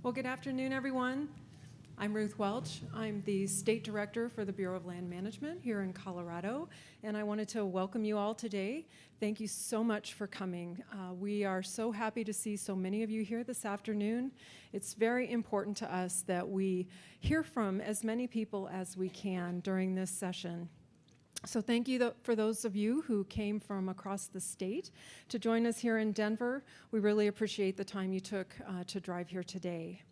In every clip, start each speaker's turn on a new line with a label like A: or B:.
A: Well, good afternoon, everyone. I'm Ruth Welch. I'm the State Director for the Bureau of Land Management here in Colorado, and I wanted to welcome you all today. Thank you so much for coming. We are so happy to see so many of you here this afternoon. It's very important to us that we hear from as many people as we can during this session. So thank you for those of you who came from across the state to join us here in Denver. We really appreciate the time you took to drive here today.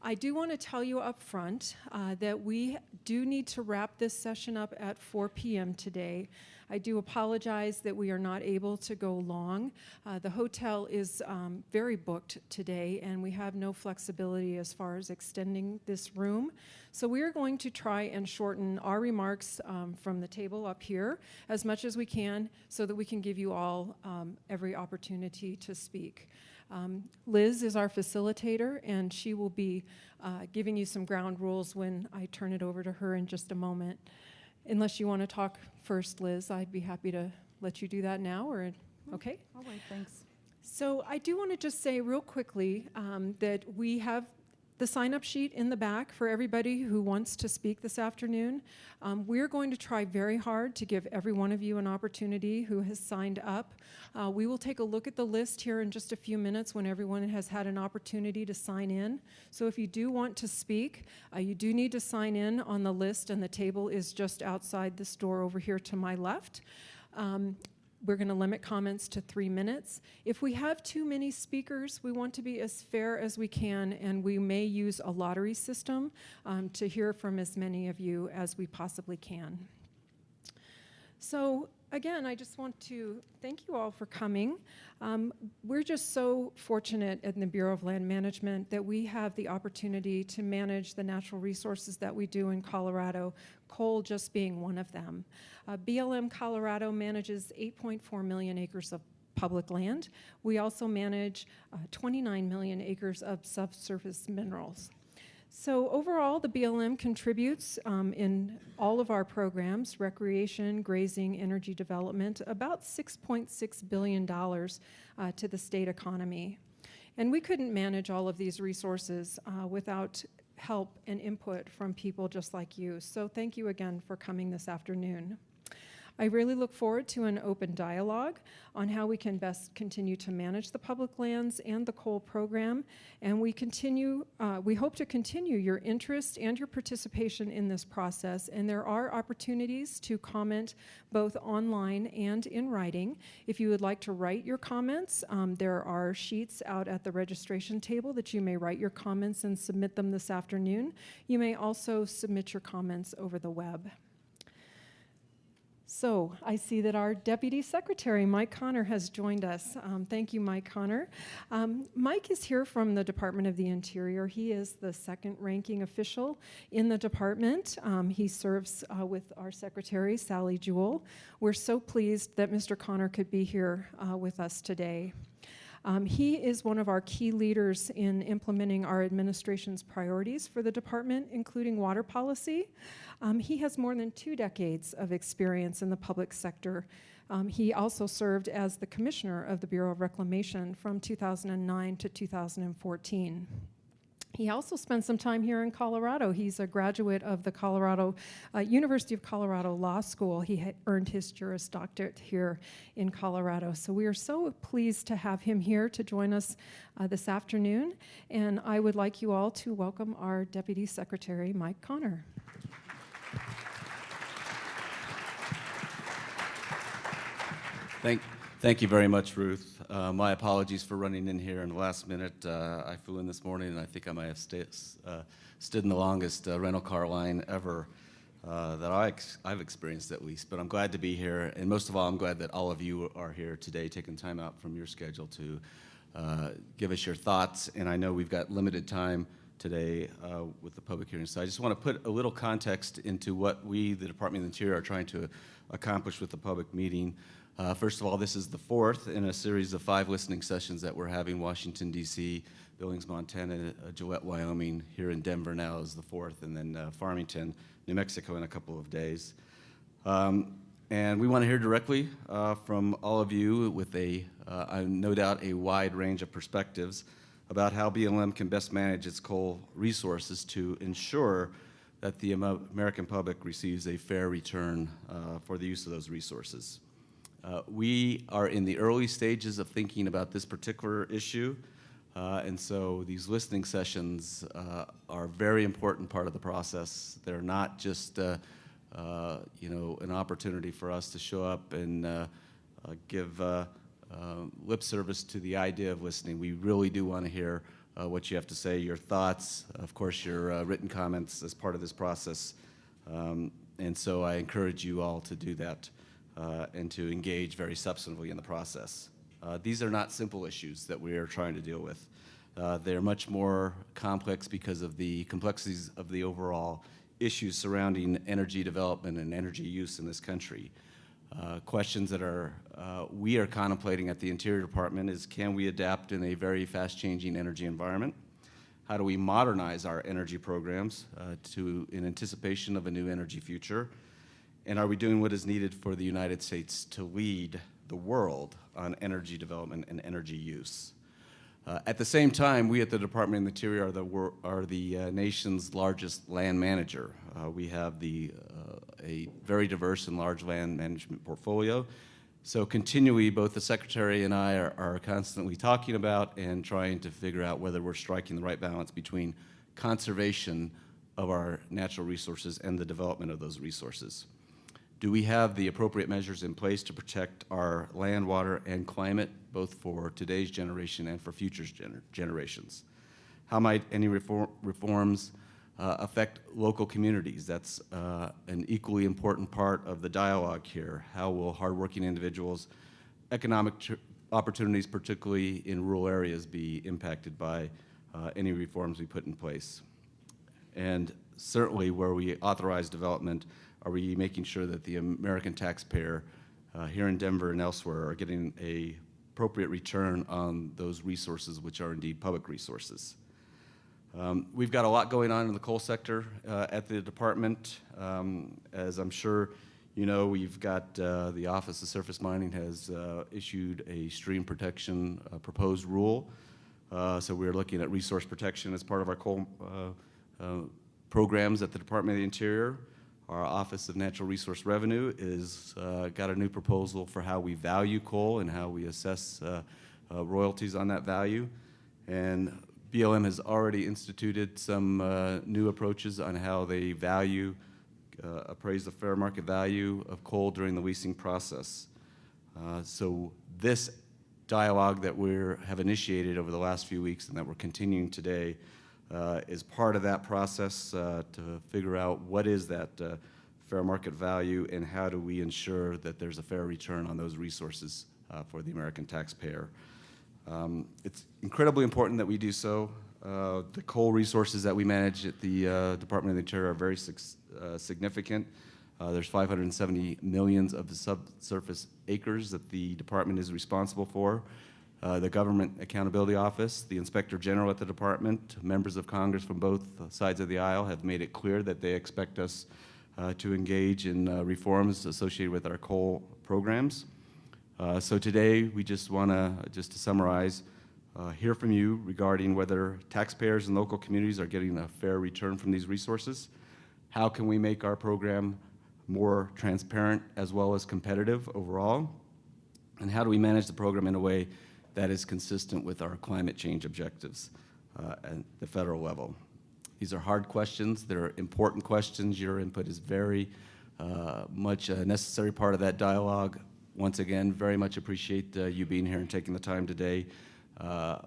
A: I do want to tell you up front that we do need to wrap this session up at 4 p.m. today. I do apologize that we are not able to go long. The hotel is very booked today, and we have no flexibility as far as extending this room. So we are going to try and shorten our remarks from the table up here as much as we can so that we can give you all every opportunity to speak. Liz is our facilitator, and she will be giving you some ground rules when I turn it over to her in just a moment. Unless you want to talk first, Liz, I'd be happy to let you do that now, or okay?
B: All right, thanks.
A: So I do want to just say real quickly that we have the sign-up sheet in the back for everybody who wants to speak this afternoon. We're going to try very hard to give every one of you an opportunity who has signed up. We will take a look at the list here in just a few minutes when everyone has had an opportunity to sign in. So if you do want to speak, you do need to sign in on the list, and the table is just outside this door over here to my left. We're going to limit comments to 3 minutes. If we have too many speakers, we want to be as fair as we can, and we may use a lottery system to hear from as many of you as we possibly can. So again, I just want to thank you all for coming. We're just so fortunate in the Bureau of Land Management that we have the opportunity to manage the natural resources that we do in Colorado, coal just being one of them. BLM Colorado manages 8.4 million acres of public land. We also manage 29 million acres of subsurface minerals. So overall, the BLM contributes in all of our programs, recreation, grazing, energy development, about $6.6 billion to the state economy. And we couldn't manage all of these resources without help and input from people just like you. So thank you again for coming this afternoon. I really look forward to an open dialogue on how we can best continue to manage the public lands and the coal program, and we hope to continue your interest and your participation in this process, and there are opportunities to comment both online and in writing. If you would like to write your comments, there are sheets out at the registration table that you may write your comments and submit them this afternoon. You may also submit your comments over the web. So I see that our Deputy Secretary, Mike Connor, has joined us. Thank you, Mike Connor. Mike is here from the Department of the Interior. He is the second-ranking official in the department. He serves with our Secretary, Sally Jewell. We're so pleased that Mr. Connor could be here with us today. He is one of our key leaders in implementing our administration's priorities for the department, including water policy. He has more than 2 decades of experience in the public sector. He also served as the commissioner of the Bureau of Reclamation from 2009 to 2014. He also spent some time here in Colorado. He's a graduate of the University of Colorado Law School. He earned his Juris Doctorate here in Colorado. So we are so pleased to have him here to join us this afternoon. And I would like you all to welcome our Deputy Secretary, Mike Connor.
C: Thank you very much, Ruth. My apologies for running in here in the last minute. I flew in this morning, and I think I might have stood in the longest rental car line ever that I've experienced, at least. But I'm glad to be here, and most of all, I'm glad that all of you are here today, taking time out from your schedule to give us your thoughts. And I know we've got limited time today with the public hearing, so I just want to put a little context into what we, the Department of the Interior, are trying to accomplish with the public meeting. First of all, this is the 4th in a series of 5 listening sessions that we're having. Washington, D.C., Billings, Montana, Gillette, Wyoming. Here in Denver now is the 4th, and then Farmington, New Mexico in a couple of days. And we want to hear directly from all of you with no doubt a wide range of perspectives about how BLM can best manage its coal resources to ensure that the American public receives a fair return for the use of those resources. We are in the early stages of thinking about this particular issue, and so these listening sessions are a very important part of the process. They're not just an opportunity for us to show up and give lip service to the idea of listening. We really do want to hear what you have to say, your thoughts, of course, your written comments as part of this process. And so I encourage you all to do that and to engage very substantively in the process. These are not simple issues that we are trying to deal with. They're much more complex because of the complexities of the overall issues surrounding energy development and energy use in this country. Questions that we are contemplating at the Interior Department is, can we adapt in a very fast-changing energy environment? How do we modernize our energy programs in anticipation of a new energy future? And are we doing what is needed for the United States to lead the world on energy development and energy use? At the same time, we at the Department of the Interior are the nation's largest land manager. We have a very diverse and large land management portfolio. So continually, both the Secretary and I are constantly talking about and trying to figure out whether we're striking the right balance between conservation of our natural resources and the development of those resources. Do we have the appropriate measures in place to protect our land, water, and climate, both for today's generation and for future generations? How might any reforms affect local communities? That's an equally important part of the dialogue here. How will hardworking individuals' economic opportunities, particularly in rural areas, be impacted by any reforms we put in place? And certainly where we authorize development, are we making sure that the American taxpayer here in Denver and elsewhere are getting an appropriate return on those resources, which are indeed public resources? We've got a lot going on in the coal sector at the department. As I'm sure you know, we've got the Office of Surface Mining has issued a stream protection proposed rule. So we're looking at resource protection as part of our coal programs at the Department of the Interior. Our Office of Natural Resource Revenue is got a new proposal for how we value coal and how we assess royalties on that value. And BLM has already instituted some new approaches on how they appraise the fair market value of coal during the leasing process. So this dialogue that we have initiated over the last few weeks and that we're continuing today is part of that process to figure out what is that fair market value and how do we ensure that there's a fair return on those resources for the American taxpayer. It's incredibly important that we do so. The coal resources that we manage at the Department of the Interior are very significant. There's 570 million of the subsurface acres that the department is responsible for. The Government Accountability Office, the Inspector General at the department, members of Congress from both sides of the aisle have made it clear that they expect us to engage in reforms associated with our coal programs. So today, we just want to summarize, hear from you regarding whether taxpayers and local communities are getting a fair return from these resources. How can we make our program more transparent as well as competitive overall? And how do we manage the program in a way that is consistent with our climate change objectives at the federal level? These are hard questions. They're important questions. Your input is very much a necessary part of that dialogue. Once again, very much appreciate you being here and taking the time today.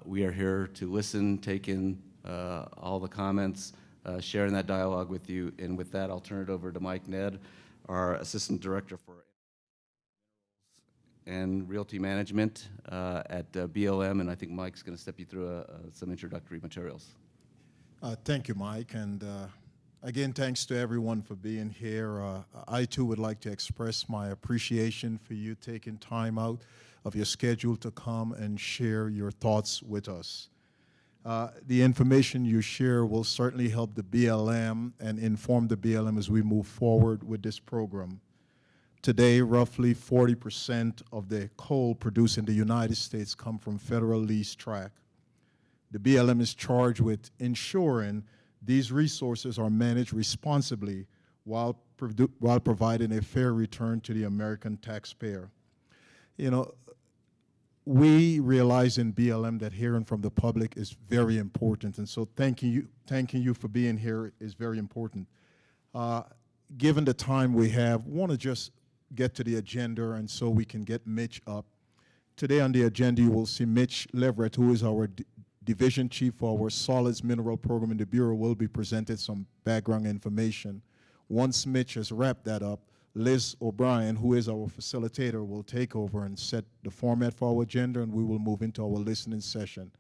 C: We are here to listen, take in all the comments, sharing that dialogue with you. And with that, I'll turn it over to Mike Ned, our Assistant Director for and Realty Management at BLM, and I think Mike's going to step you through some introductory materials.
B: Thank you, Mike, and again, thanks to everyone for being here. I too would like to express my appreciation for you taking time out of your schedule to come and share your thoughts with us. The information you share will certainly help the BLM and inform the BLM as we move forward with this program. Today, roughly 40% of the coal produced in the United States come from federal lease tract. The BLM is charged with ensuring these resources are managed responsibly while providing a fair return to the American taxpayer. You know, we realize in BLM that hearing from the public is very important, and so thanking you for being here is very important. Given the time we have, want to just get to the agenda, and so we can get Mitch up. Today on the agenda, you will see Mitch Leverett, who is our Division Chief for our Solids Mineral Program in the Bureau, will be presented some background information. Once Mitch has wrapped that up, Liz O'Brien, who is our facilitator, will take over and set the format for our agenda, and we will move into our listening session.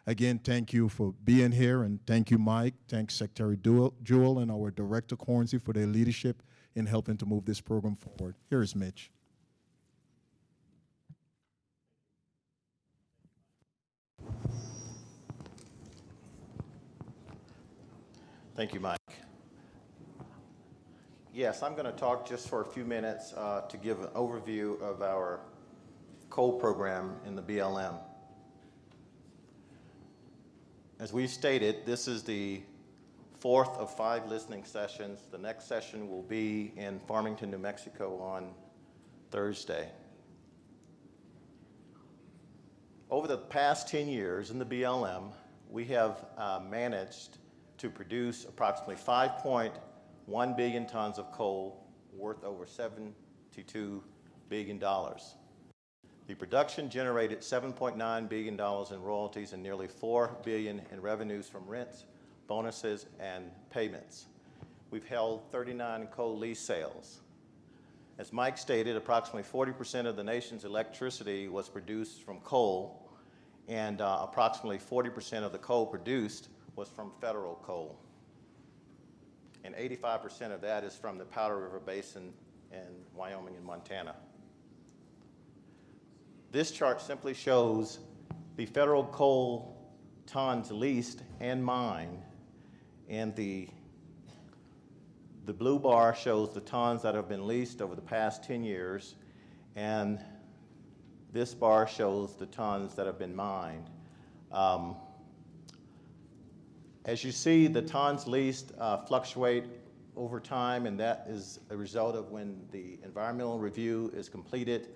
B: Again, thank you for being here, and thank you, Mike. Thanks Secretary Jewell and our Director Cornsey for their leadership in helping to move this program forward. Here is Mitch.
D: Thank you, Mike. Yes, I'm going to talk just for a few minutes to give an overview of our coal program in the BLM. As we've stated, this is the fourth of 5 listening sessions. The next session will be in Farmington, New Mexico on Thursday. Over the past 10 years in the BLM, we have managed to produce approximately 5.1 billion tons of coal worth over $72 billion. The production generated $7.9 billion in royalties and nearly $4 billion in revenues from rents, bonuses, and payments. We've held 39 coal lease sales. As Mike stated, approximately 40% of the nation's electricity was produced from coal, and approximately 40% of the coal produced was from federal coal. And 85% of that is from the Powder River Basin in Wyoming and Montana. This chart simply shows the federal coal tons leased and mined, and the blue bar shows the tons that have been leased over the past 10 years, and this bar shows the tons that have been mined. As you see, the tons leased fluctuate over time, and that is a result of when the environmental review is completed.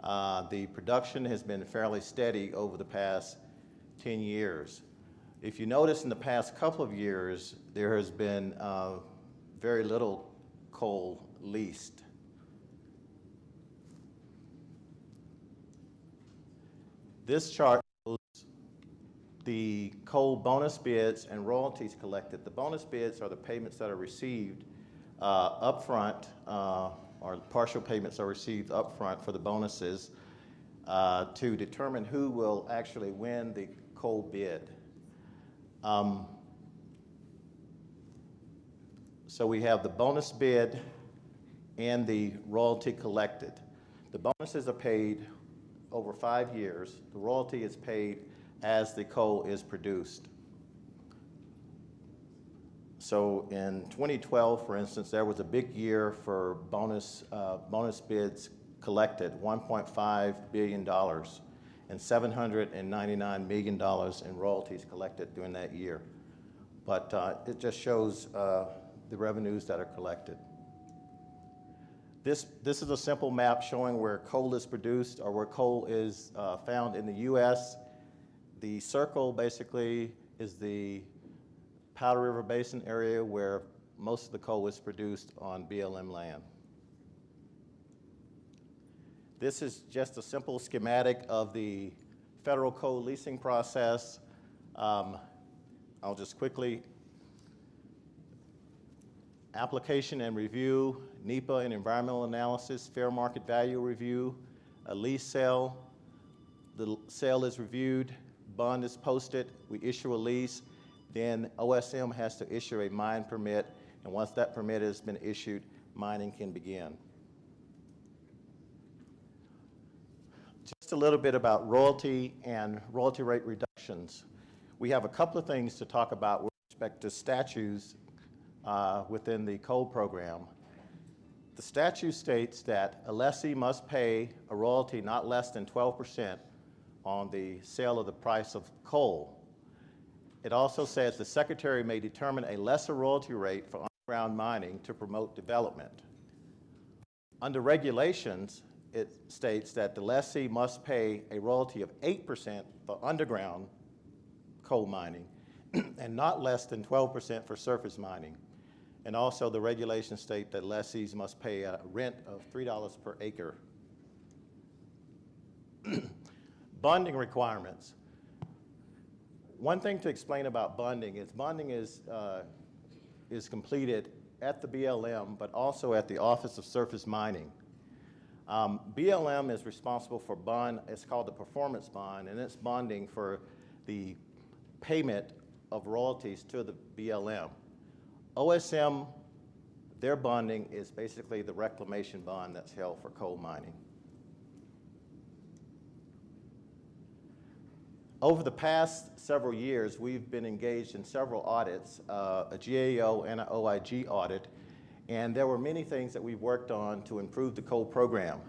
D: The production has been fairly steady over the past 10 years. If you notice, in the past couple of years, there has been very little coal leased. This chart shows the coal bonus bids and royalties collected. The bonus bids are the payments that are received upfront, or partial payments are received upfront for the bonuses to determine who will actually win the coal bid. So we have the bonus bid and the royalty collected. The bonuses are paid over 5 years. The royalty is paid as the coal is produced. So in 2012, for instance, there was a big year for bonus bids collected, $1.5 billion, and $799 million in royalties collected during that year. But it just shows the revenues that are collected. This is a simple map showing where coal is produced, or where coal is found in the U.S. The circle basically is the Powder River Basin area where most of the coal is produced on BLM land. This is just a simple schematic of the federal coal leasing process. I'll just quickly, application and review, NEPA and environmental analysis, fair market value review, a lease sale. The sale is reviewed, bond is posted, we issue a lease, then OSM has to issue a mine permit, and once that permit has been issued, mining can begin. Just a little bit about royalty and royalty rate reductions. We have a couple of things to talk about with respect to statutes within the coal program. The statute states that a lessee must pay a royalty not less than 12% on the sale of the price of coal. It also says the Secretary may determine a lesser royalty rate for underground mining to promote development. Under regulations, it states that the lessee must pay a royalty of 8% for underground coal mining and not less than 12% for surface mining. And also the regulations state that lessees must pay a rent of $3 per acre. Bonding requirements. One thing to explain about bonding is completed at the BLM, but also at the Office of Surface Mining. BLM is responsible for bond, it's called the performance bond, and it's bonding for the payment of royalties to the BLM. OSM, their bonding is basically the reclamation bond that's held for coal mining. Over the past several years, we've been engaged in several audits, a GAO and an OIG audit, and there were many things that we've worked on to improve the coal program.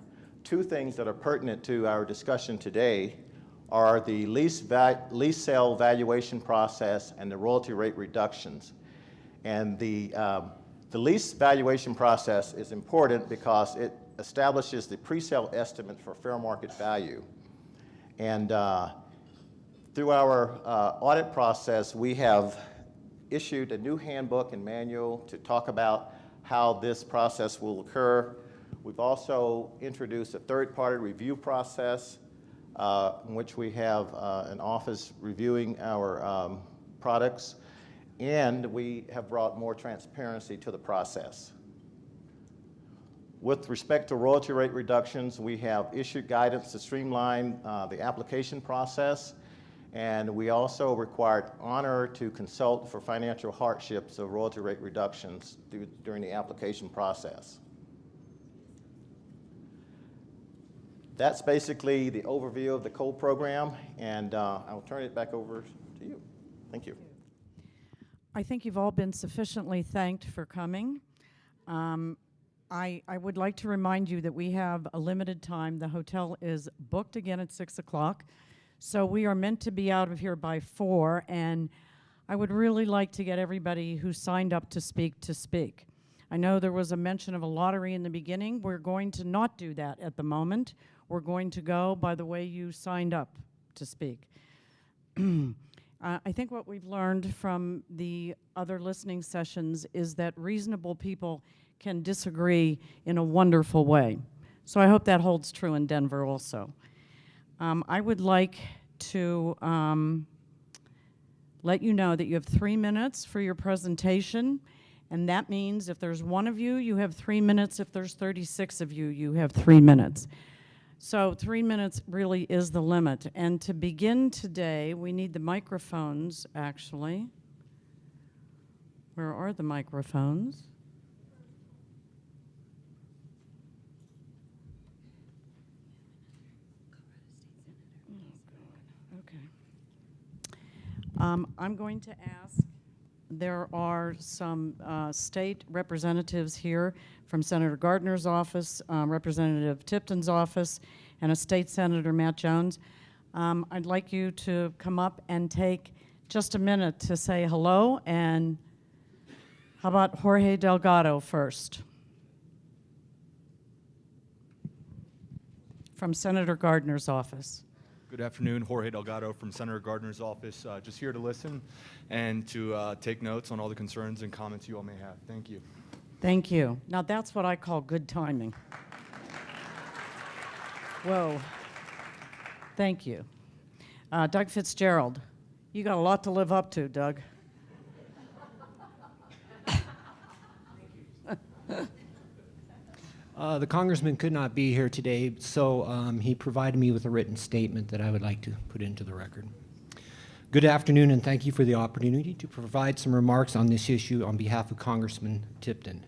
D: Two things that are pertinent to our discussion today are the lease sale valuation process and the royalty rate reductions. And the lease valuation process is important because it establishes the pre-sale estimate for fair market value. And through our audit process, we have issued a new handbook and manual to talk about how this process will occur. We've also introduced a third-party review process in which we have an office reviewing our products, and we have brought more transparency to the process. With respect to royalty rate reductions, we have issued guidance to streamline the application process, and we also required Honor to consult for financial hardships of royalty rate reductions during the application process. That's basically the overview of the coal program, and I'll turn it back over to you. Thank you.
E: I think you've all been sufficiently thanked for coming. I would like to remind you that we have a limited time. The hotel is booked again at 6 o'clock. So we are meant to be out of here by 4, and I would really like to get everybody who signed up to speak. I know there was a mention of a lottery in the beginning. We're going to not do that at the moment. We're going to go by the way you signed up to speak. I think what we've learned from the other listening sessions is that reasonable people can disagree in a wonderful way. So I hope that holds true in Denver also. I would like to let you know that you have 3 minutes for your presentation, and that means if there's 1 of you, you have 3 minutes. If there's 36 of you, you have 3 minutes. So 3 minutes really is the limit. And to begin today, we need the microphones, actually. Where are the microphones? I'm going to ask, there are some state representatives here from Senator Gardner's office, Representative Tipton's office, and a state senator, Matt Jones. I'd like you to come up and take just a minute to say hello, and how about Jorge Delgado first? From Senator Gardner's office.
F: Good afternoon, Jorge Delgado from Senator Gardner's office. Just here to listen and to take notes on all the concerns and comments you all may have. Thank you.
E: Thank you. Now that's what I call good timing. Whoa. Thank you. Doug Fitzgerald, you got a lot to live up to, Doug.
G: The congressman could not be here today, so he provided me with a written statement that I would like to put into the record. Good afternoon, and thank you for the opportunity to provide some remarks on this issue on behalf of Congressman Tipton.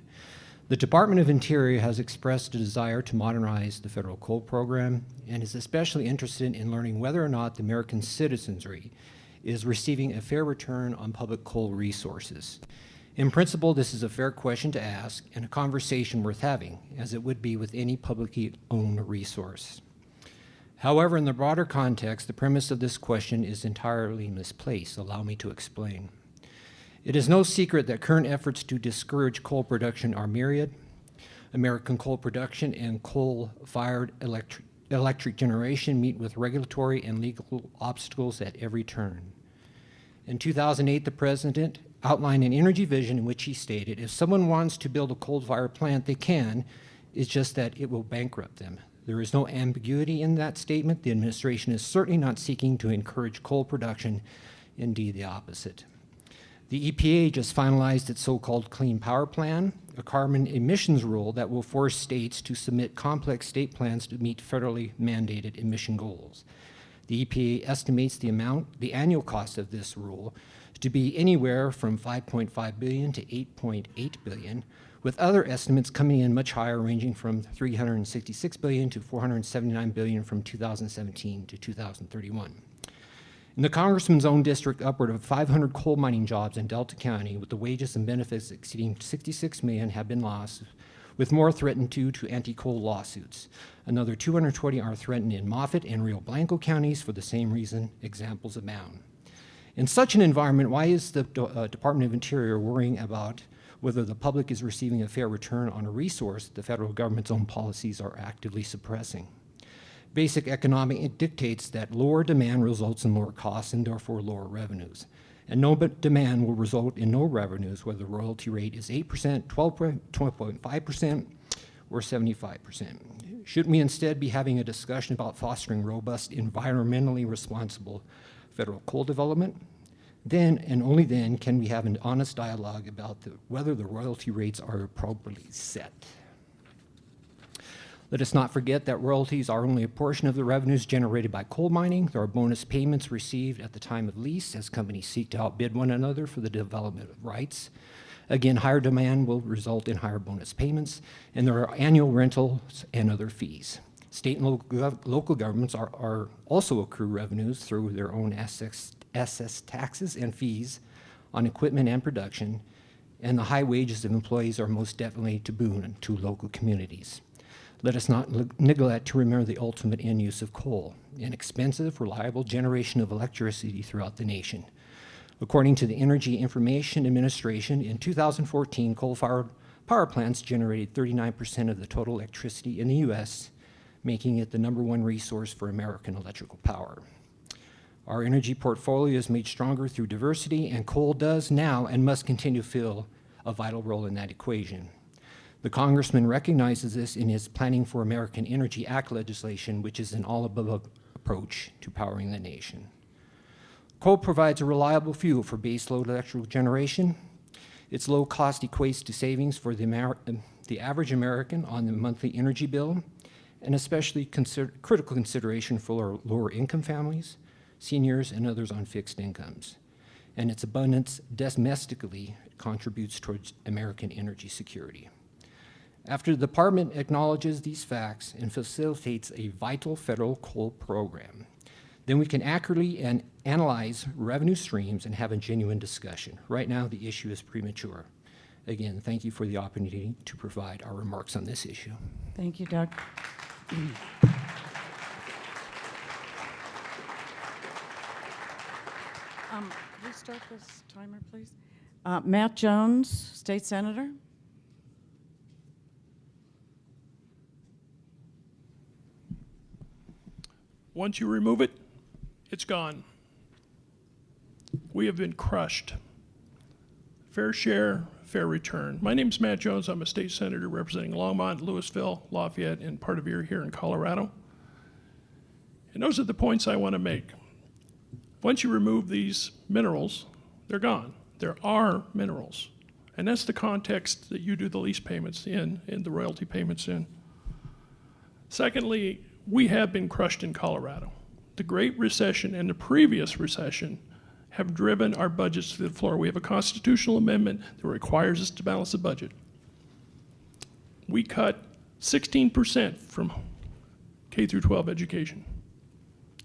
G: The Department of Interior has expressed a desire to modernize the federal coal program and is especially interested in learning whether or not the American citizenry is receiving a fair return on public coal resources. In principle, this is a fair question to ask and a conversation worth having, as it would be with any publicly owned resource. However, in the broader context, the premise of this question is entirely misplaced. Allow me to explain. It is no secret that current efforts to discourage coal production are myriad. American coal production and coal-fired electric generation meet with regulatory and legal obstacles at every turn. In 2008, the President outlined an energy vision in which he stated, if someone wants to build a coal-fired plant, they can. It's just that it will bankrupt them. There is no ambiguity in that statement. The administration is certainly not seeking to encourage coal production, indeed the opposite. The EPA just finalized its so-called Clean Power Plan, a carbon emissions rule that will force states to submit complex state plans to meet federally mandated emission goals. The EPA estimates the annual cost of this rule to be anywhere from $5.5 billion to $8.8 billion, with other estimates coming in much higher, ranging from $366 billion to $479 billion from 2017 to 2031. In the Congressman's own district, upward of 500 coal mining jobs in Delta County, with the wages and benefits exceeding $66 million, have been lost, with more threatened due to anti-coal lawsuits. Another 220 are threatened in Moffett and Rio Blanco counties for the same reason. Examples abound. In such an environment, why is the Department of Interior worrying about whether the public is receiving a fair return on a resource the federal government's own policies are actively suppressing? Basic economics dictates that lower demand results in lower costs and therefore lower revenues. And no demand will result in no revenues, whether the royalty rate is 8%, 12.5%, or 75%. Shouldn't we instead be having a discussion about fostering robust, environmentally responsible federal coal development? Then, and only then, can we have an honest dialogue about whether the royalty rates are appropriately set. Let us not forget that royalties are only a portion of the revenues generated by coal mining. There are bonus payments received at the time of lease as companies seek to outbid one another for the development of rights. Again, higher demand will result in higher bonus payments, and there are annual rentals and other fees. State and local governments are also accrue revenues through their own assess taxes and fees on equipment and production, and the high wages of employees are most definitely to boon to local communities. Let us not neglect to remember the ultimate end use of coal, an expensive, reliable generation of electricity throughout the nation. According to the Energy Information Administration, in 2014, coal-fired power plants generated 39% of the total electricity in the U.S., making it the #1 resource for American electrical power. Our energy portfolio is made stronger through diversity, and coal does now and must continue to fill a vital role in that equation. The Congressman recognizes this in his Planning for American Energy Act legislation, which is an all-above approach to powering the nation. Coal provides a reliable fuel for baseload electrical generation. Its low cost equates to savings for the average American on the monthly energy bill, and especially critical consideration for lower income families, seniors, and others on fixed incomes. And its abundance domestically contributes towards American energy security. After the department acknowledges these facts and facilitates a vital federal coal program, then we can accurately analyze revenue streams and have a genuine discussion. Right now, the issue is premature. Again, thank you for the opportunity to provide our remarks on this issue.
E: Thank you, Doug. Restart this timer, please. Matt Jones, State Senator.
H: Once you remove it, it's gone. We have been crushed. Fair share, fair return. My name's Matt Jones. I'm a state senator representing Longmont, Louisville, Lafayette, and part of here in Colorado. And those are the points I want to make. Once you remove these minerals, they're gone. There are minerals. And that's the context that you do the lease payments in and the royalty payments in. Secondly, we have been crushed in Colorado. The Great Recession and the previous recession have driven our budgets to the floor. We have a constitutional amendment that requires us to balance the budget. We cut 16% from K through 12 education,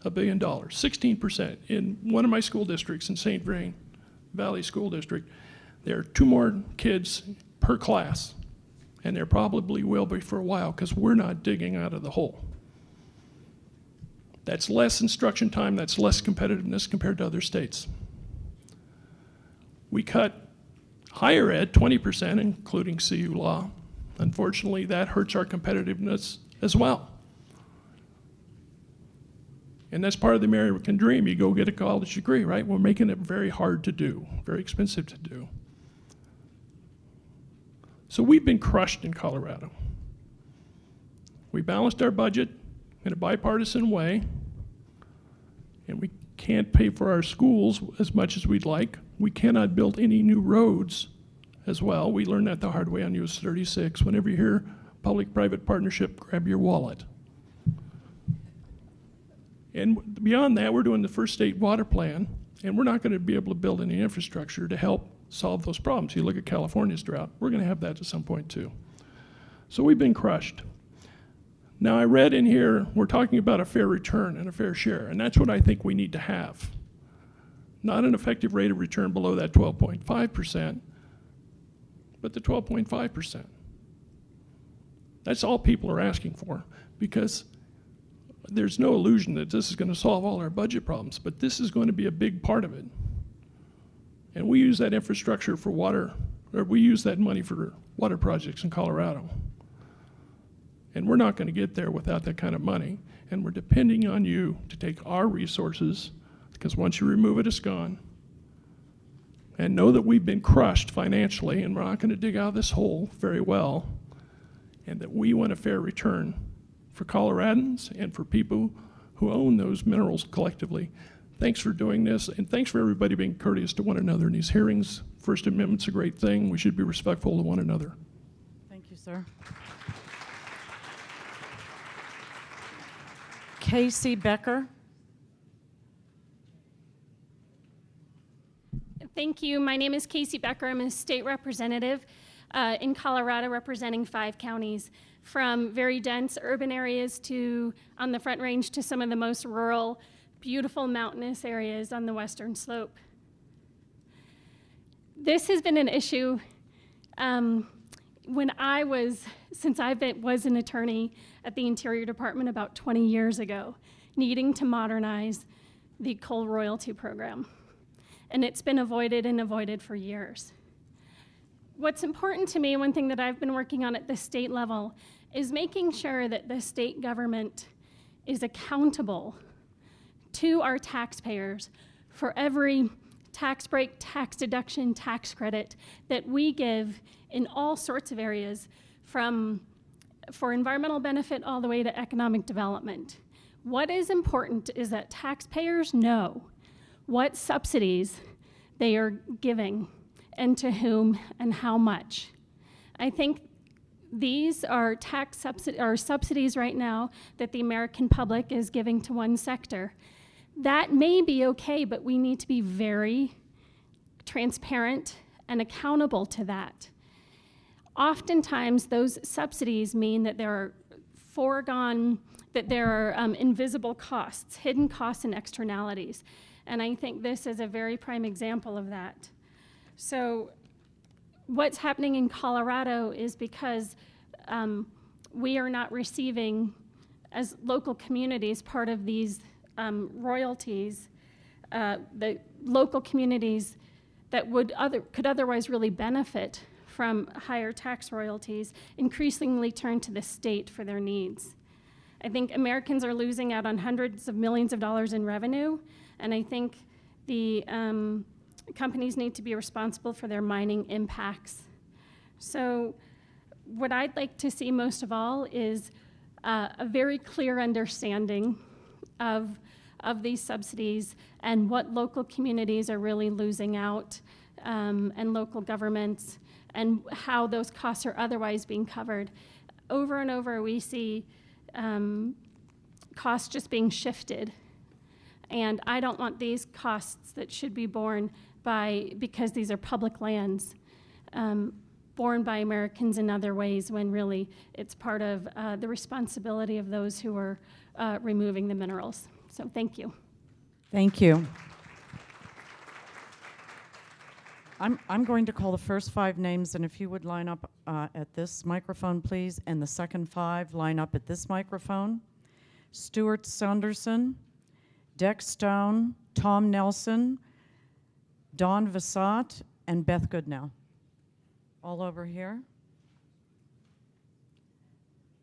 H: $1 billion, 16%. In one of my school districts in St. Vrain Valley School District, there are 2 more kids per class, and there probably will be for a while because we're not digging out of the hole. That's less instruction time, that's less competitiveness compared to other states. We cut higher ed 20%, including CU law. Unfortunately, that hurts our competitiveness as well. And that's part of the American dream. You go get a college degree, right? We're making it very hard to do, very expensive to do. So we've been crushed in Colorado. We balanced our budget in a bipartisan way, and we can't pay for our schools as much as we'd like. We cannot build any new roads as well. We learned that the hard way on US 36. Whenever you hear public-private partnership, grab your wallet. And beyond that, we're doing the first state water plan, and we're not going to be able to build any infrastructure to help solve those problems. You look at California's drought, we're going to have that at some point too. So we've been crushed. Now I read in here, we're talking about a fair return and a fair share, and that's what I think we need to have. Not an effective rate of return below that 12.5%, but the 12.5%. That's all people are asking for, because there's no illusion that this is going to solve all our budget problems, but this is going to be a big part of it. And we use that infrastructure for water, or we use that money for water projects in Colorado. And we're not going to get there without that kind of money. And we're depending on you to take our resources, because once you remove it, it's gone. And know that we've been crushed financially, and we're not going to dig out of this hole very well, and that we want a fair return for Coloradans and for people who own those minerals collectively. Thanks for doing this, and thanks for everybody being courteous to one another in these hearings. First Amendment's a great thing. We should be respectful to one another.
E: Thank you, sir. Casey Becker.
I: Thank you. My name is Casey Becker. I'm a state representative in Colorado representing 5 counties, from very dense urban areas to on the Front Range to some of the most rural, beautiful mountainous areas on the western slope. This has been an issue since I was an attorney at the Interior Department about 20 years ago, needing to modernize the coal royalty program. And it's been avoided and avoided for years. What's important to me, one thing that I've been working on at the state level, is making sure that the state government is accountable to our taxpayers for every tax break, tax deduction, tax credit that we give in all sorts of areas, for environmental benefit all the way to economic development. What is important is that taxpayers know what subsidies they are giving and to whom and how much. I think these are subsidies right now that the American public is giving to one sector. That may be okay, but we need to be very transparent and accountable to that. Oftentimes, those subsidies mean that there are invisible costs, hidden costs and externalities. And I think this is a very prime example of that. So what's happening in Colorado is because we are not receiving, as local communities, part of these royalties, the local communities that could otherwise really benefit from higher tax royalties increasingly turn to the state for their needs. I think Americans are losing out on hundreds of millions of dollars in revenue, and I think the companies need to be responsible for their mining impacts. So what I'd like to see most of all is a very clear understanding of these subsidies and what local communities are really losing out, and local governments, and how those costs are otherwise being covered. Over and over, we see costs just being shifted. And I don't want these costs that should be borne because these are public lands, borne by Americans in other ways, when really it's part of the responsibility of those who are removing the minerals. So thank you.
E: Thank you. I'm going to call the first 5 names, and if you would line up at this microphone, please, and the second 5 line up at this microphone. Stuart Saunderson, Dex Stone, Tom Nelson, Dawn Vassat, and Beth Goodnow. All over here.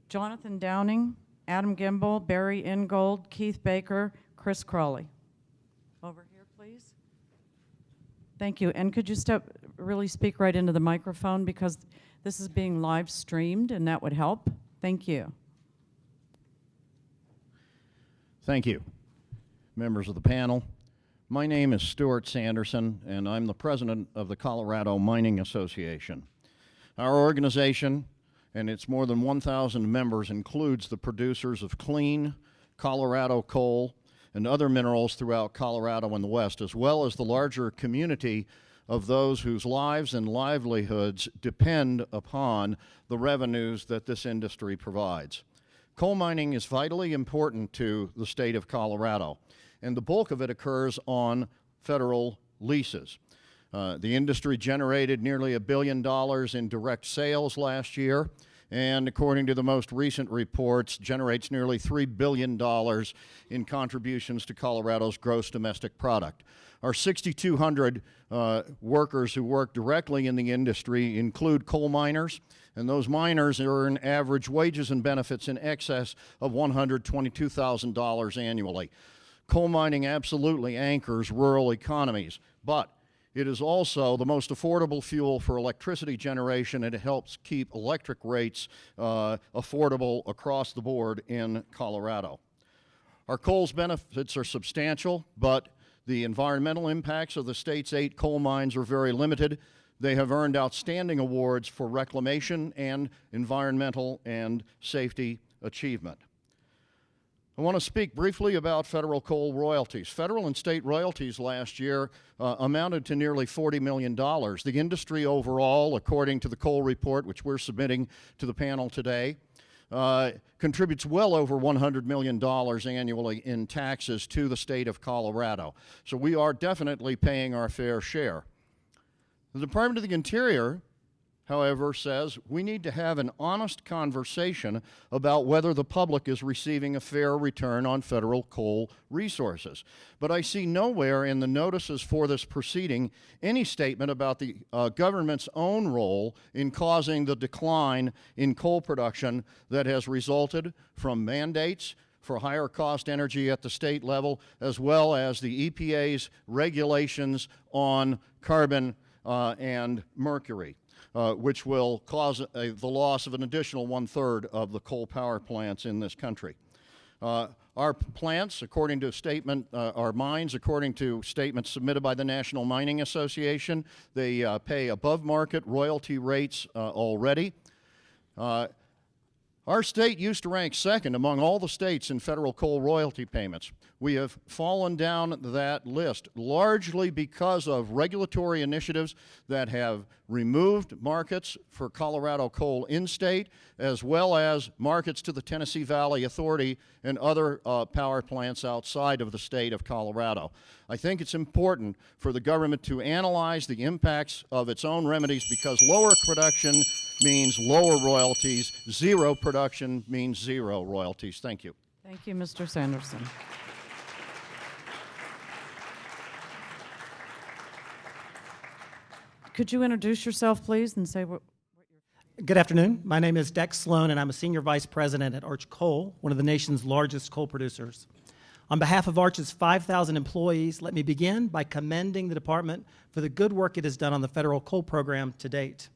E: Jonathan Downing, Adam Gimbel, Barry Ingold, Keith Baker, Chris Crawley. Over here, please. Thank you. And could you really speak right into the microphone, because this is being live streamed and that would help. Thank you.
J: Thank you. Members of the panel, my name is Stuart Sanderson, and I'm the president of the Colorado Mining Association. Our organization and its more than 1,000 members includes the producers of clean Colorado coal and other minerals throughout Colorado and the West, as well as the larger community of those whose lives and livelihoods depend upon the revenues that this industry provides. Coal mining is vitally important to the state of Colorado, and the bulk of it occurs on federal leases. The industry generated nearly $1 billion in direct sales last year, and according to the most recent reports, generates nearly $3 billion in contributions to Colorado's gross domestic product. Our 6,200 workers who work directly in the industry include coal miners, and those miners earn average wages and benefits in excess of $122,000 annually. Coal mining absolutely anchors rural economies, but it is also the most affordable fuel for electricity generation, and it helps keep electric rates affordable across the board in Colorado. Our coal's benefits are substantial, but the environmental impacts of the state's 8 coal mines are very limited. They have earned outstanding awards for reclamation and environmental and safety achievement. I want to speak briefly about federal coal royalties. Federal and state royalties last year amounted to nearly $40 million. The industry overall, according to the coal report, which we're submitting to the panel today, contributes well over $100 million annually in taxes to the state of Colorado. So we are definitely paying our fair share. The Department of the Interior, however, says we need to have an honest conversation about whether the public is receiving a fair return on federal coal resources. But I see nowhere in the notices for this proceeding any statement about the government's own role in causing the decline in coal production that has resulted from mandates for higher cost energy at the state level, as well as the EPA's regulations on carbon and mercury. Which will cause the loss of an additional 1/3 of the coal power plants in this country. Our plants, according to statement, our mines, according to statements submitted by the National Mining Association, they pay above market royalty rates already. Our state used to rank second among all the states in federal coal royalty payments. We have fallen down that list largely because of regulatory initiatives that have removed markets for Colorado coal in-state, as well as markets to the Tennessee Valley Authority and other power plants outside of the state of Colorado. I think it's important for the government to analyze the impacts of its own remedies, because lower production means lower royalties, zero production means zero royalties. Thank you.
E: Thank you, Mr. Sanderson. Could you introduce yourself, please, and say what you're...
K: Good afternoon. My name is Dex Sloan, and I'm a Senior Vice President at Arch Coal, one of the nation's largest coal producers. On behalf of Arch's 5,000 employees, let me begin by commending the department for the good work it has done on the federal coal program to date.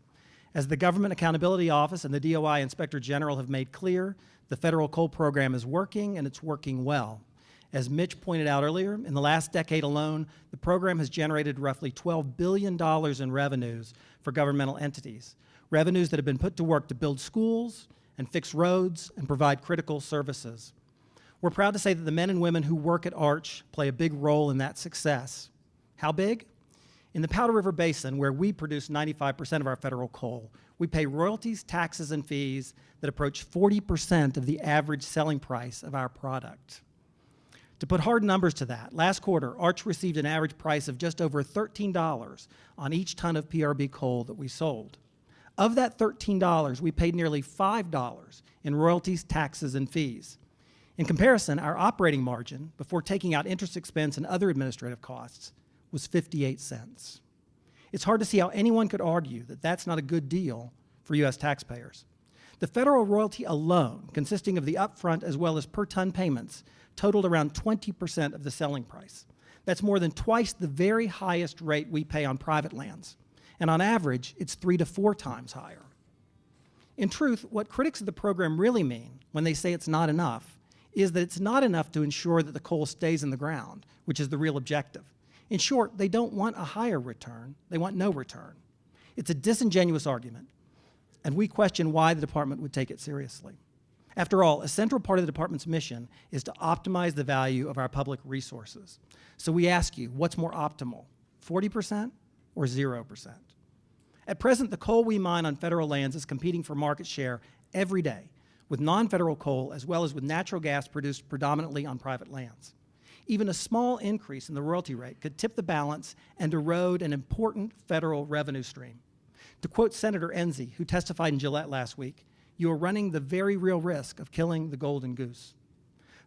K: As the Government Accountability Office and the DOI Inspector General have made clear, the federal coal program is working, and it's working well. As Mitch pointed out earlier, in the last decade alone, the program has generated roughly $12 billion in revenues for governmental entities, revenues that have been put to work to build schools and fix roads and provide critical services. We're proud to say that the men and women who work at Arch play a big role in that success. How big? In the Powder River Basin, where we produce 95% of our federal coal, we pay royalties, taxes, and fees that approach 40% of the average selling price of our product. To put hard numbers to that, last quarter, Arch received an average price of just over $13 on each ton of PRB coal that we sold. Of that $13, we paid nearly $5 in royalties, taxes, and fees. In comparison, our operating margin, before taking out interest expense and other administrative costs, was 58 cents. It's hard to see how anyone could argue that that's not a good deal for U.S. taxpayers. The federal royalty alone, consisting of the upfront as well as per ton payments, totaled around 20% of the selling price. That's more than twice the very highest rate we pay on private lands. And on average, it's 3 to 4 times higher. In truth, what critics of the program really mean when they say it's not enough is that it's not enough to ensure that the coal stays in the ground, which is the real objective. In short, they don't want a higher return, they want no return. It's a disingenuous argument, and we question why the department would take it seriously. After all, a central part of the department's mission is to optimize the value of our public resources. So we ask you, what's more optimal, 40% or 0%? At present, the coal we mine on federal lands is competing for market share every day with non-federal coal as well as with natural gas produced predominantly on private lands. Even a small increase in the royalty rate could tip the balance and erode an important federal revenue stream. To quote Senator Enzi, who testified in Gillette last week, "You are running the very real risk of killing the golden goose."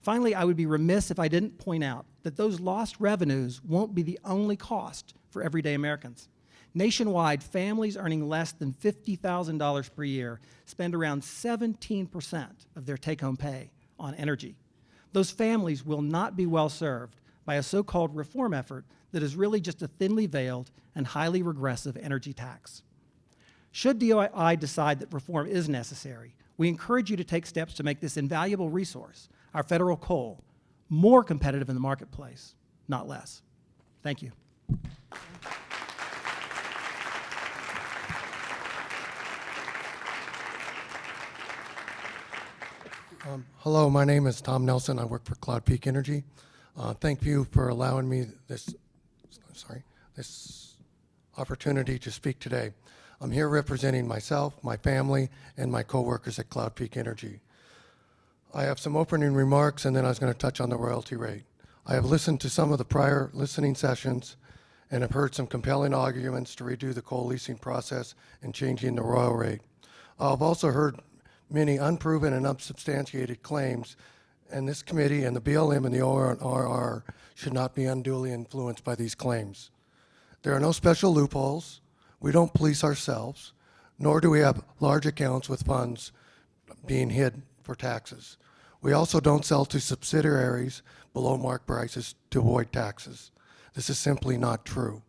K: Finally, I would be remiss if I didn't point out that those lost revenues won't be the only cost for everyday Americans. Nationwide, families earning less than $50,000 per year spend around 17% of their take-home pay on energy. Those families will not be well served by a so-called reform effort that is really just a thinly veiled and highly regressive energy tax. Should DOI decide that reform is necessary, we encourage you to take steps to make this invaluable resource, our federal coal, more competitive in the marketplace, not less. Thank you.
L: Hello, my name is Tom Nelson. I work for Cloud Peak Energy. Thank you for allowing me this opportunity to speak today. I'm here representing myself, my family, and my coworkers at Cloud Peak Energy. I have some opening remarks, and then I was going to touch on the royalty rate. I have listened to some of the prior listening sessions and have heard some compelling arguments to redo the coal leasing process and changing the royal rate. I've also heard many unproven and unsubstantiated claims, and this committee and the BLM and the ORR should not be unduly influenced by these claims. There are no special loopholes. We don't police ourselves, nor do we have large accounts with funds being hid for taxes. We also don't sell to subsidiaries below mark prices to avoid taxes. This is simply not true.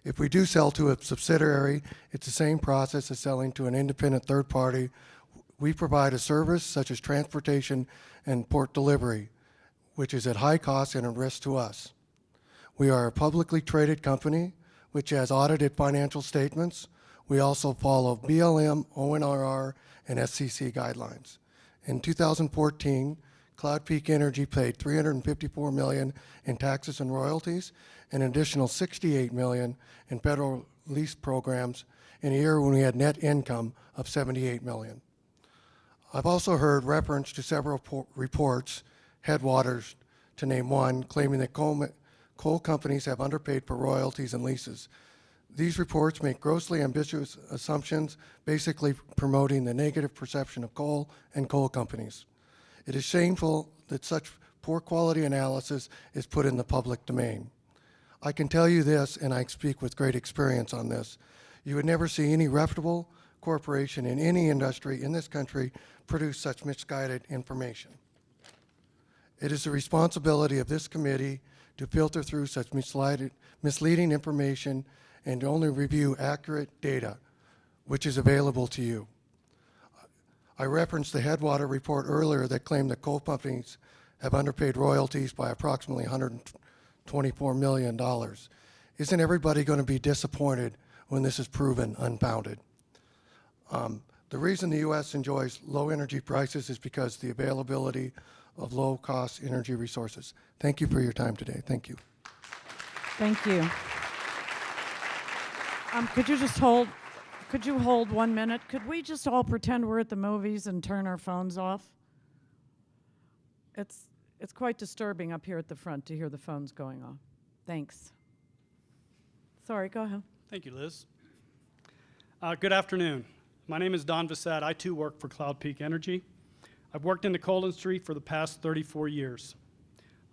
L: If we do sell to a subsidiary, it's the same process as selling to an independent third party. We provide a service such as transportation and port delivery, which is at high cost and a risk to us. We are a publicly traded company which has audited financial statements. We also follow BLM, ONRR, and SCC guidelines. In 2014, Cloud Peak Energy paid $354 million in taxes and royalties, and an additional $68 million in federal lease programs in a year when we had net income of $78 million. I've also heard reference to several reports, Headwaters to name one, claiming that coal companies have underpaid for royalties and leases. These reports make grossly ambitious assumptions, basically promoting the negative perception of coal and coal companies. It is shameful that such poor quality analysis is put in the public domain. I can tell you this, and I speak with great experience on this, you would never see any reputable corporation in any industry in this country produce such misguided information. It is the responsibility of this committee to filter through such misleading information and to only review accurate data, which is available to you. I referenced the Headwater report earlier that claimed that coal companies have underpaid royalties by approximately $124 million. Isn't everybody going to be disappointed when this is proven unfounded? The reason the U.S. enjoys low energy prices is because the availability of low-cost energy resources. Thank you for your time today. Thank you.
E: Thank you. Could you hold 1 minute? Could we just all pretend we're at the movies and turn our phones off? It's quite disturbing up here at the front to hear the phones going off. Thanks. Sorry, go ahead.
M: Thank you, Liz. Good afternoon. My name is Don Vissett. I too work for Cloud Peak Energy. I've worked in the coal industry for the past 34 years.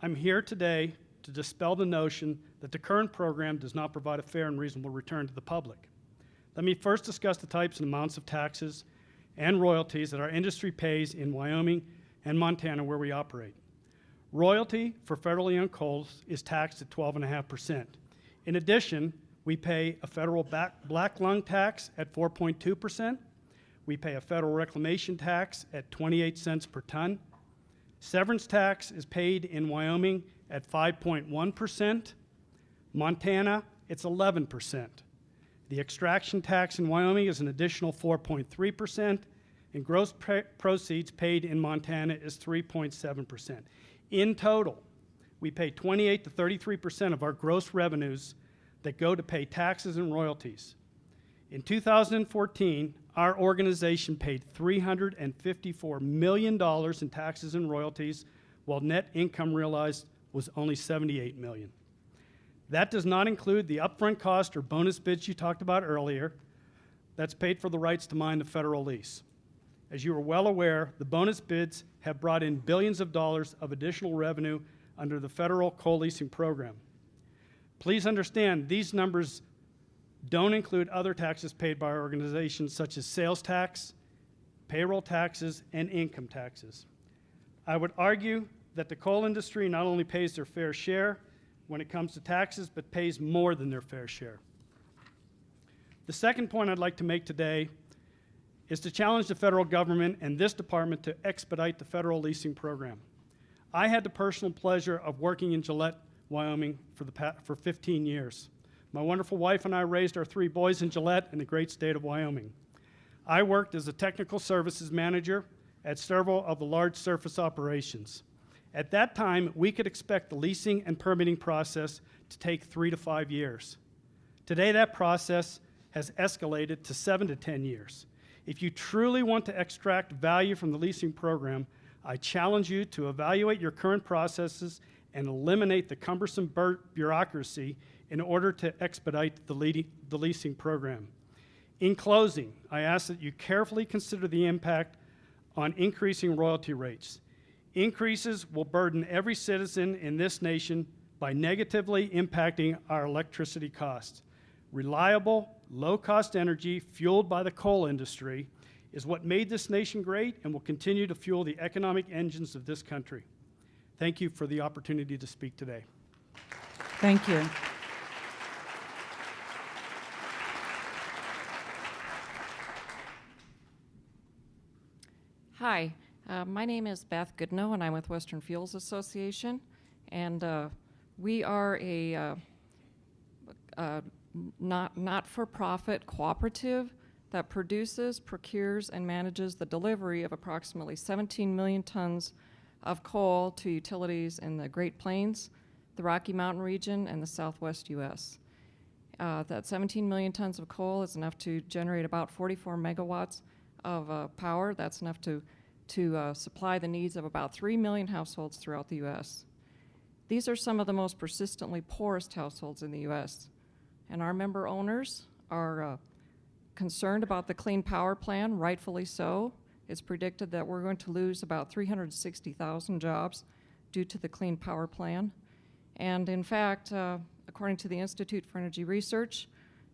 M: I'm here today to dispel the notion that the current program does not provide a fair and reasonable return to the public. Let me first discuss the types and amounts of taxes and royalties that our industry pays in Wyoming and Montana, where we operate. Royalty for federally owned coals is taxed at 12.5%. In addition, we pay a federal black lung tax at 4.2%. We pay a federal reclamation tax at 28 cents per ton. Severance tax is paid in Wyoming at 5.1%. Montana, it's 11%. The extraction tax in Wyoming is an additional 4.3%, and gross proceeds paid in Montana is 3.7%. In total, we pay 28 to 33% of our gross revenues that go to pay taxes and royalties. In 2014, our organization paid $354 million in taxes and royalties, while net income realized was only $78 million. That does not include the upfront cost or bonus bids you talked about earlier. That's paid for the rights to mine the federal lease. As you are well aware, the bonus bids have brought in billions of dollars of additional revenue under the federal coal leasing program. Please understand, these numbers don't include other taxes paid by our organization, such as sales tax, payroll taxes, and income taxes. I would argue that the coal industry not only pays their fair share when it comes to taxes, but pays more than their fair share. The second point I'd like to make today is to challenge the federal government and this department to expedite the federal leasing program. I had the personal pleasure of working in Gillette, Wyoming for 15 years. My wonderful wife and I raised our 3 boys in Gillette in the great state of Wyoming. I worked as a technical services manager at several of the large surface operations. At that time, we could expect the leasing and permitting process to take 3 to 5 years. Today, that process has escalated to 7 to 10 years. If you truly want to extract value from the leasing program, I challenge you to evaluate your current processes and eliminate the cumbersome bureaucracy in order to expedite the leasing program. In closing, I ask that you carefully consider the impact on increasing royalty rates. Increases will burden every citizen in this nation by negatively impacting our electricity costs. Reliable, low-cost energy fueled by the coal industry is what made this nation great and will continue to fuel the economic engines of this country. Thank you for the opportunity to speak today.
E: Thank you.
N: Hi, my name is Beth Goodnow, and I'm with Western Fuels Association, and we are a not-for-profit cooperative that produces, procures, and manages the delivery of approximately 17 million tons of coal to utilities in the Great Plains, the Rocky Mountain region, and the Southwest U.S. That 17 million tons of coal is enough to generate about 44 megawatts of power. That's enough to supply the needs of about 3 million households throughout the U.S. These are some of the most persistently poorest households in the U.S., and our member owners are concerned about the Clean Power Plan, rightfully so. It's predicted that we're going to lose about 360,000 jobs due to the Clean Power Plan. And in fact, according to the Institute for Energy Research,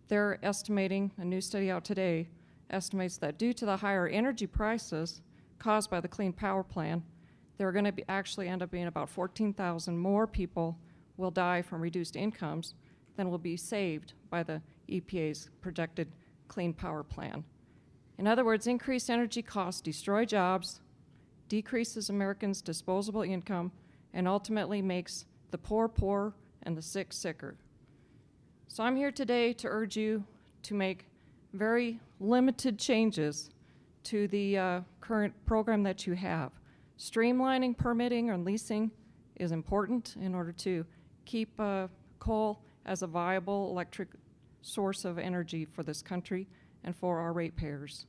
N: they're estimating, a new study out today, estimates that due to the higher energy prices caused by the Clean Power Plan, there are going to actually end up being about 14,000 more people will die from reduced incomes than will be saved by the EPA's projected Clean Power Plan. In other words, increased energy costs destroy jobs, decreases Americans' disposable income, and ultimately makes the poor poorer and the sick sicker. So I'm here today to urge you to make very limited changes to the current program that you have. Streamlining permitting and leasing is important in order to keep coal as a viable electric source of energy for this country and for our ratepayers.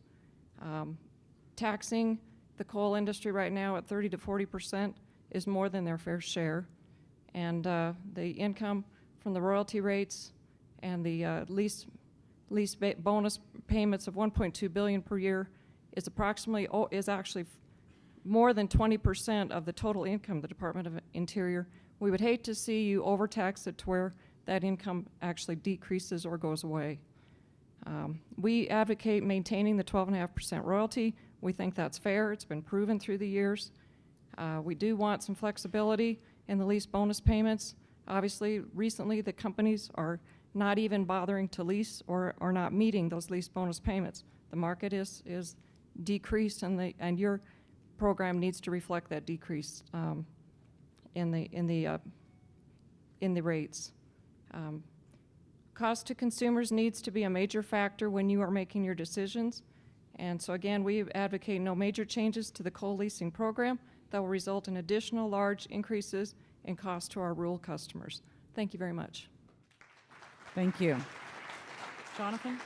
N: Taxing the coal industry right now at 30 to 40% is more than their fair share, and the income from the royalty rates and the lease bonus payments of $1.2 billion per year is actually more than 20% of the total income of the Department of Interior. We would hate to see you overtax it to where that income actually decreases or goes away. We advocate maintaining the 12.5% royalty. We think that's fair. It's been proven through the years. We do want some flexibility in the lease bonus payments. Obviously, recently the companies are not even bothering to lease or are not meeting those lease bonus payments. The market is decreased, and your program needs to reflect that decrease in the rates. Cost to consumers needs to be a major factor when you are making your decisions. And so again, we advocate no major changes to the coal leasing program that will result in additional large increases in cost to our rural customers. Thank you very much.
E: Thank you. Jonathan?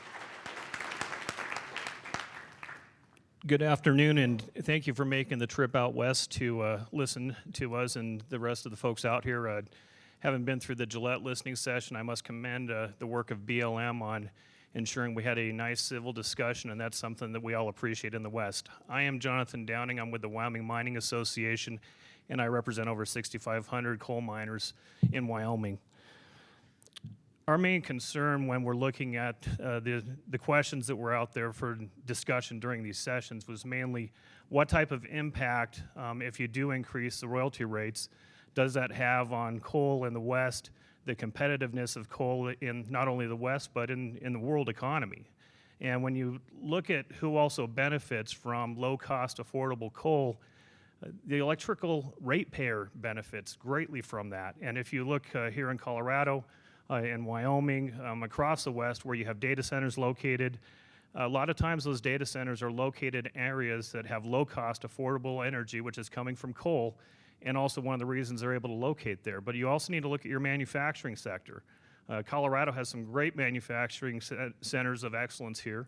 H: Good afternoon, and thank you for making the trip out west to listen to us and the rest of the folks out here. Having been through the Gillette listening session, I must commend the work of BLM on ensuring we had a nice civil discussion, and that's something that we all appreciate in the West. I am Jonathan Downing. I'm with the Wyoming Mining Association, and I represent over 6,500 coal miners in Wyoming. Our main concern when we're looking at the questions that were out there for discussion during these sessions was mainly what type of impact, if you do increase the royalty rates, does that have on coal in the West, the competitiveness of coal in not only the West but in the world economy. And when you look at who also benefits from low-cost, affordable coal, the electrical ratepayer benefits greatly from that. And if you look here in Colorado, in Wyoming, across the West where you have data centers located, a lot of times those data centers are located in areas that have low-cost, affordable energy, which is coming from coal, and also one of the reasons they're able to locate there. But you also need to look at your manufacturing sector. Colorado has some great manufacturing centers of excellence here,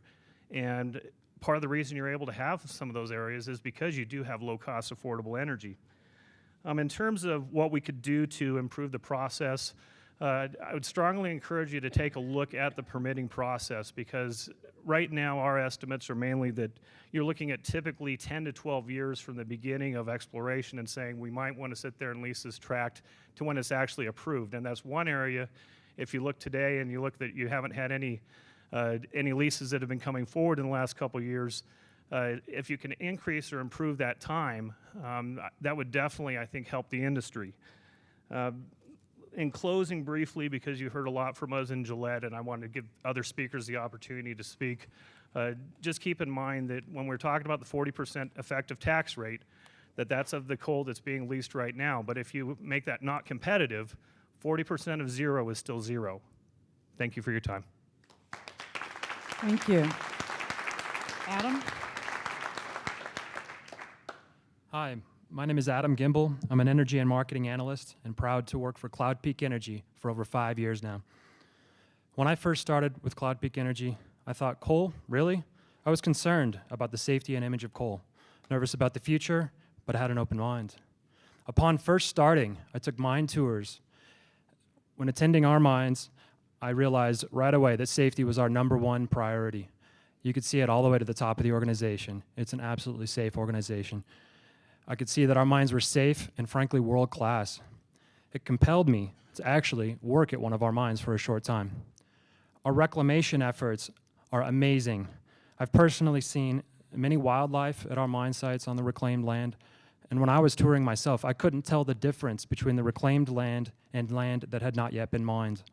H: and part of the reason you're able to have some of those areas is because you do have low-cost, affordable energy. In terms of what we could do to improve the process, I would strongly encourage you to take a look at the permitting process, because right now our estimates are mainly that you're looking at typically 10 to 12 years from the beginning of exploration and saying we might want to sit there and lease this tract to when it's actually approved. And that's one area. If you look today and you look that you haven't had any leases that have been coming forward in the last couple of years, if you can increase or improve that time, that would definitely, I think, help the industry. In closing briefly, because you heard a lot from us in Gillette, and I wanted to give other speakers the opportunity to speak, just keep in mind that when we're talking about the 40% effective tax rate, that's of the coal that's being leased right now. But if you make that not competitive, 40% of zero is still zero. Thank you for your time.
E: Thank you. Adam?
O: Hi. My name is Adam Gimbel. I'm an energy and marketing analyst and proud to work for Cloud Peak Energy for over 5 years now. When I first started with Cloud Peak Energy, I thought, coal, really? I was concerned about the safety and image of coal, nervous about the future, but I had an open mind. Upon first starting, I took mine tours. When attending our mines, I realized right away that safety was our #1 priority. You could see it all the way to the top of the organization. It's an absolutely safe organization. I could see that our mines were safe and frankly world-class. It compelled me to actually work at one of our mines for a short time. Our reclamation efforts are amazing. I've personally seen many wildlife at our mine sites on the reclaimed land, and when I was touring myself, I couldn't tell the difference between the reclaimed land and land that had not yet been mined.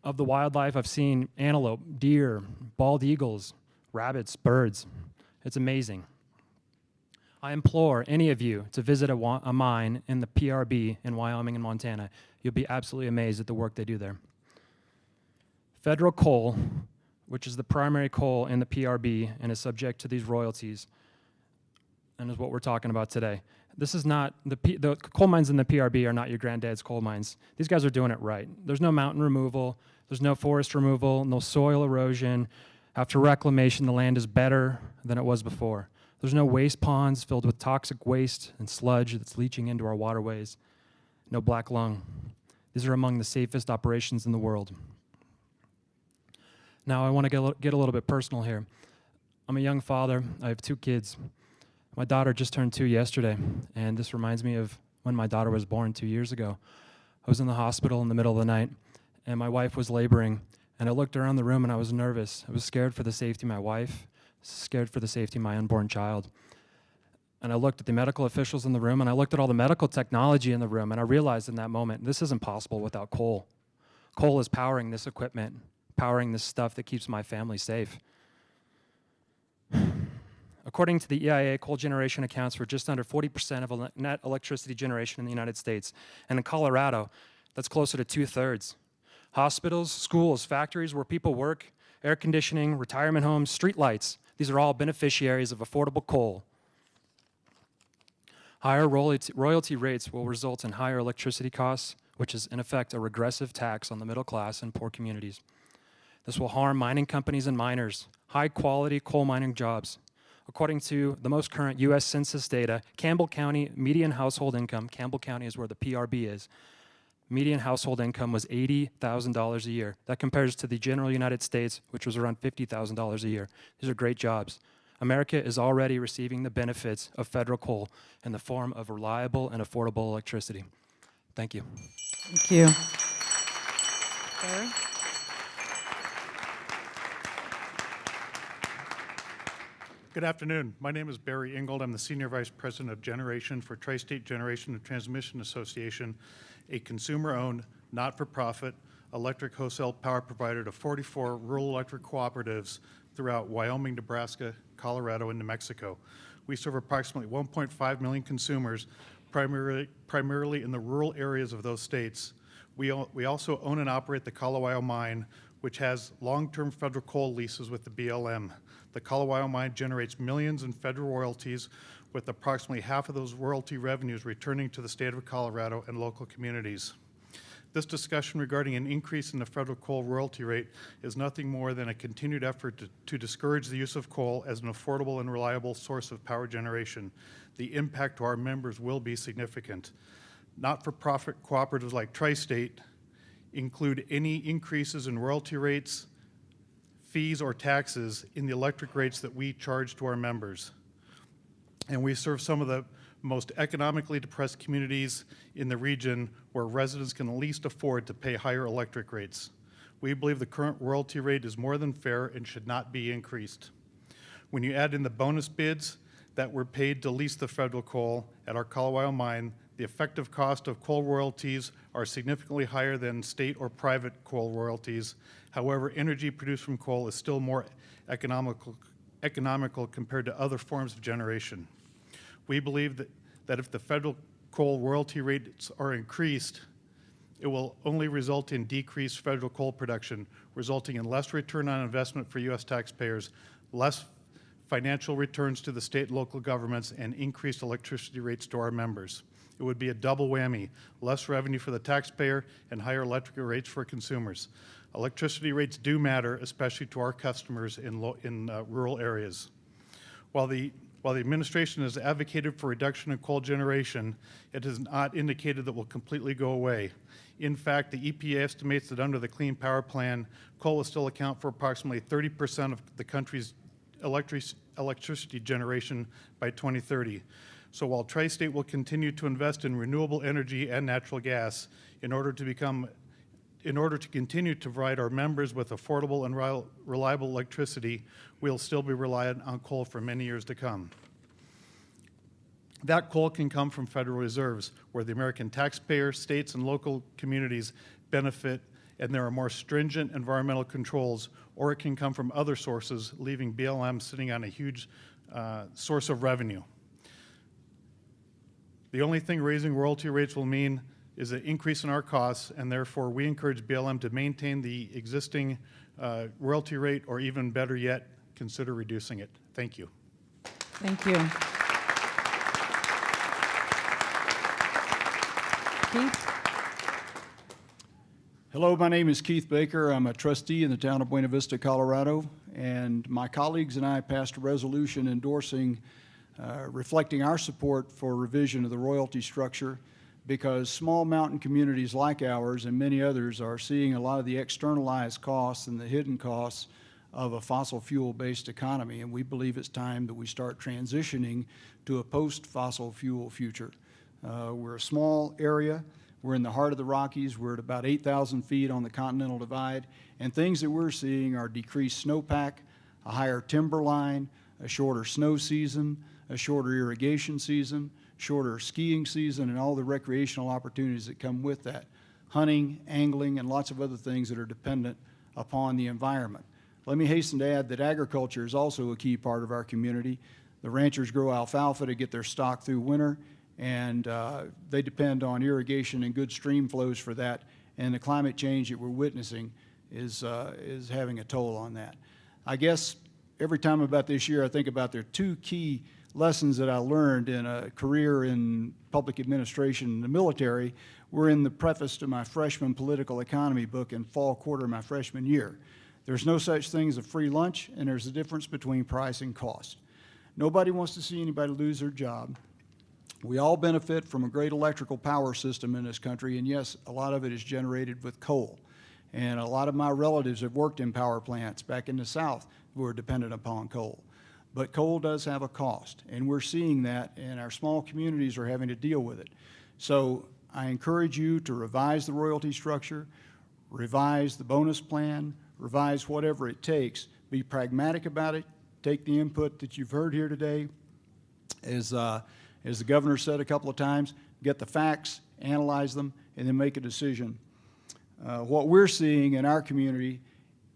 O: Of the wildlife, I've seen antelope, deer, bald eagles, rabbits, birds. It's amazing. I implore any of you to visit a mine in the PRB in Wyoming and Montana. You'll be absolutely amazed at the work they do there. Federal coal, which is the primary coal in the PRB and is subject to these royalties, and is what we're talking about today. This is not, the coal mines in the PRB are not your granddad's coal mines. These guys are doing it right. There's no mountain removal, there's no forest removal, no soil erosion. After reclamation, the land is better than it was before. There's no waste ponds filled with toxic waste and sludge that's leaching into our waterways. No black lung. These are among the safest operations in the world. Now I want to get a little bit personal here. I'm a young father. I have 2 kids. My daughter just turned 2 yesterday, and this reminds me of when my daughter was born 2 years ago. I was in the hospital in the middle of the night, and my wife was laboring, and I looked around the room and I was nervous. I was scared for the safety of my wife, scared for the safety of my unborn child. And I looked at the medical officials in the room, and I looked at all the medical technology in the room, and I realized in that moment, this isn't possible without coal. Coal is powering this equipment, powering this stuff that keeps my family safe. According to the EIA, coal generation accounts for just under 40% of net electricity generation in the United States. And in Colorado, that's closer to 2/3. Hospitals, schools, factories where people work, air conditioning, retirement homes, street lights, these are all beneficiaries of affordable coal. Higher royalty rates will result in higher electricity costs, which is in effect a regressive tax on the middle class and poor communities. This will harm mining companies and miners, high-quality coal mining jobs. According to the most current U.S. Census data, Campbell County median household income, Campbell County is where the PRB is, median household income was $80,000 a year. That compares to the general United States, which was around $50,000 a year. These are great jobs. America is already receiving the benefits of federal coal in the form of reliable and affordable electricity. Thank you.
E: Thank you. Barry?
P: Good afternoon. My name is Barry Ingold. I'm the Senior Vice President of Generation for Tri-State Generation and Transmission Association, a consumer-owned, not-for-profit electric wholesale power provider to 44 rural electric cooperatives throughout Wyoming, Nebraska, Colorado, and New Mexico. We serve approximately 1.5 million consumers, primarily in the rural areas of those states. We also own and operate the Kalawao Mine, which has long-term federal coal leases with the BLM. The Kalawao Mine generates millions in federal royalties, with approximately half of those royalty revenues returning to the state of Colorado and local communities. This discussion regarding an increase in the federal coal royalty rate is nothing more than a continued effort to discourage the use of coal as an affordable and reliable source of power generation. The impact to our members will be significant. Not-for-profit cooperatives like Tri-State include any increases in royalty rates, fees, or taxes in the electric rates that we charge to our members. And we serve some of the most economically depressed communities in the region where residents can least afford to pay higher electric rates. We believe the current royalty rate is more than fair and should not be increased. When you add in the bonus bids that were paid to lease the federal coal at our Kalawao Mine, the effective cost of coal royalties are significantly higher than state or private coal royalties. However, energy produced from coal is still more economical compared to other forms of generation. We believe that if the federal coal royalty rates are increased, it will only result in decreased federal coal production, resulting in less return on investment for U.S. taxpayers, less financial returns to the state and local governments, and increased electricity rates to our members. It would be a double whammy: less revenue for the taxpayer and higher electrical rates for consumers. Electricity rates do matter, especially to our customers in rural areas. While the administration has advocated for reduction in coal generation, it has not indicated that will completely go away. In fact, the EPA estimates that under the Clean Power Plan, coal will still account for approximately 30% of the country's electricity generation by 2030. So while Tri-State will continue to invest in renewable energy and natural gas in order to continue to provide our members with affordable and reliable electricity, we'll still be reliant on coal for many years to come. That coal can come from federal reserves, where the American taxpayer, states, and local communities benefit, and there are more stringent environmental controls, or it can come from other sources, leaving BLM sitting on a huge source of revenue. The only thing raising royalty rates will mean is an increase in our costs, and therefore we encourage BLM to maintain the existing royalty rate, or even better yet, consider reducing it. Thank you.
E: Thank you. Keith?
Q: Hello, my name is Keith Baker. I'm a trustee in the town of Buena Vista, Colorado, and my colleagues and I passed a resolution endorsing, reflecting our support for revision of the royalty structure, because small mountain communities like ours and many others are seeing a lot of the externalized costs and the hidden costs of a fossil fuel-based economy, and we believe it's time that we start transitioning to a post-fossil fuel future. We're a small area. We're in the heart of the Rockies. We're at about 8,000 feet on the Continental Divide, and things that we're seeing are decreased snowpack, a higher timber line, a shorter snow season, a shorter irrigation season, shorter skiing season, and all the recreational opportunities that come with that. Hunting, angling, and lots of other things that are dependent upon the environment. Let me hasten to add that agriculture is also a key part of our community. The ranchers grow alfalfa to get their stock through winter, and they depend on irrigation and good stream flows for that, and the climate change that we're witnessing is having a toll on that. I guess every time about this year, I think about there are two key lessons that I learned in a career in public administration in the military were in the preface to my freshman political economy book in fall quarter of my freshman year. There's no such thing as a free lunch, and there's a difference between price and cost. Nobody wants to see anybody lose their job. We all benefit from a great electrical power system in this country, and yes, a lot of it is generated with coal. And a lot of my relatives have worked in power plants back in the South who are dependent upon coal. But coal does have a cost, and we're seeing that, and our small communities are having to deal with it. So I encourage you to revise the royalty structure, revise the bonus plan, revise whatever it takes. Be pragmatic about it. Take the input that you've heard here today. As the governor said a couple of times, get the facts, analyze them, and then make a decision. What we're seeing in our community,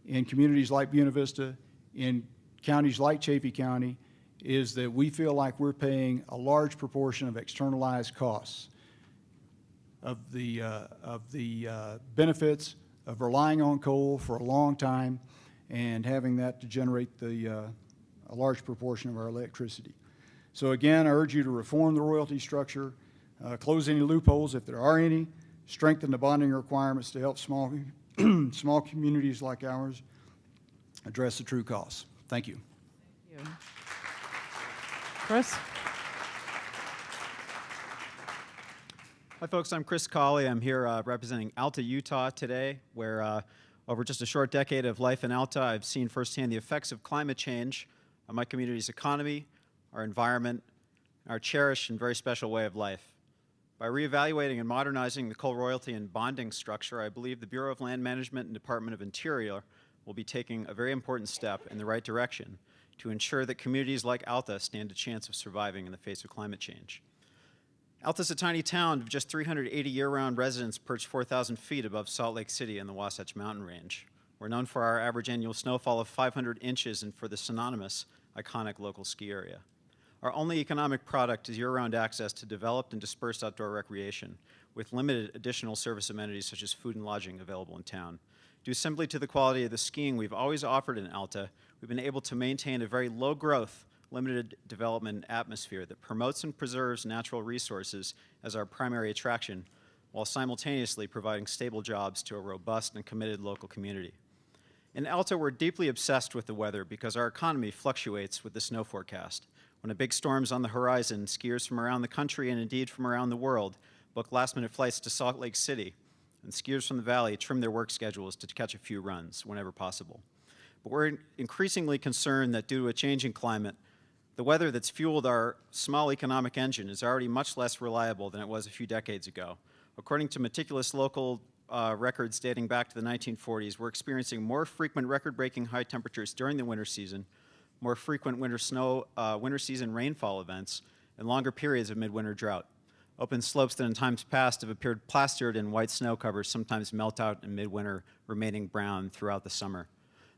Q: in communities like Buena Vista, in counties like Chaffee County, is that we feel like we're paying a large proportion of externalized costs of the benefits of relying on coal for a long time and having that to generate a large proportion of our electricity. So again, I urge you to reform the royalty structure, close any loopholes if there are any, strengthen the bonding requirements to help small communities like ours address the true costs. Thank you.
E: Thank you. Chris?
R: Hi, folks. I'm Chris Colley. I'm here representing Alta, Utah today, where over just a short decade of life in Alta, I've seen firsthand the effects of climate change on my community's economy, our environment, our cherished and very special way of life. By reevaluating and modernizing the coal royalty and bonding structure, I believe the Bureau of Land Management and Department of Interior will be taking a very important step in the right direction to ensure that communities like Alta stand a chance of surviving in the face of climate change. Alta's a tiny town of just 380 year-round residents perched 4,000 feet above Salt Lake City in the Wasatch Mountain Range. We're known for our average annual snowfall of 500 inches and for the synonymous, iconic local ski area. Our only economic product is year-round access to developed and dispersed outdoor recreation, with limited additional service amenities such as food and lodging available in town. Due simply to the quality of the skiing we've always offered in Alta, we've been able to maintain a very low-growth, limited development atmosphere that promotes and preserves natural resources as our primary attraction, while simultaneously providing stable jobs to a robust and committed local community. In Alta, we're deeply obsessed with the weather because our economy fluctuates with the snow forecast. When a big storm's on the horizon, skiers from around the country and indeed from around the world book last-minute flights to Salt Lake City, and skiers from the valley trim their work schedules to catch a few runs whenever possible. But we're increasingly concerned that due to a changing climate, the weather that's fueled our small economic engine is already much less reliable than it was a few decades ago. According to meticulous local records dating back to the 1940s, we're experiencing more frequent record-breaking high temperatures during the winter season, more frequent winter season rainfall events, and longer periods of midwinter drought. Open slopes that in times past have appeared plastered in white snow covers sometimes melt out in midwinter, remaining brown throughout the summer.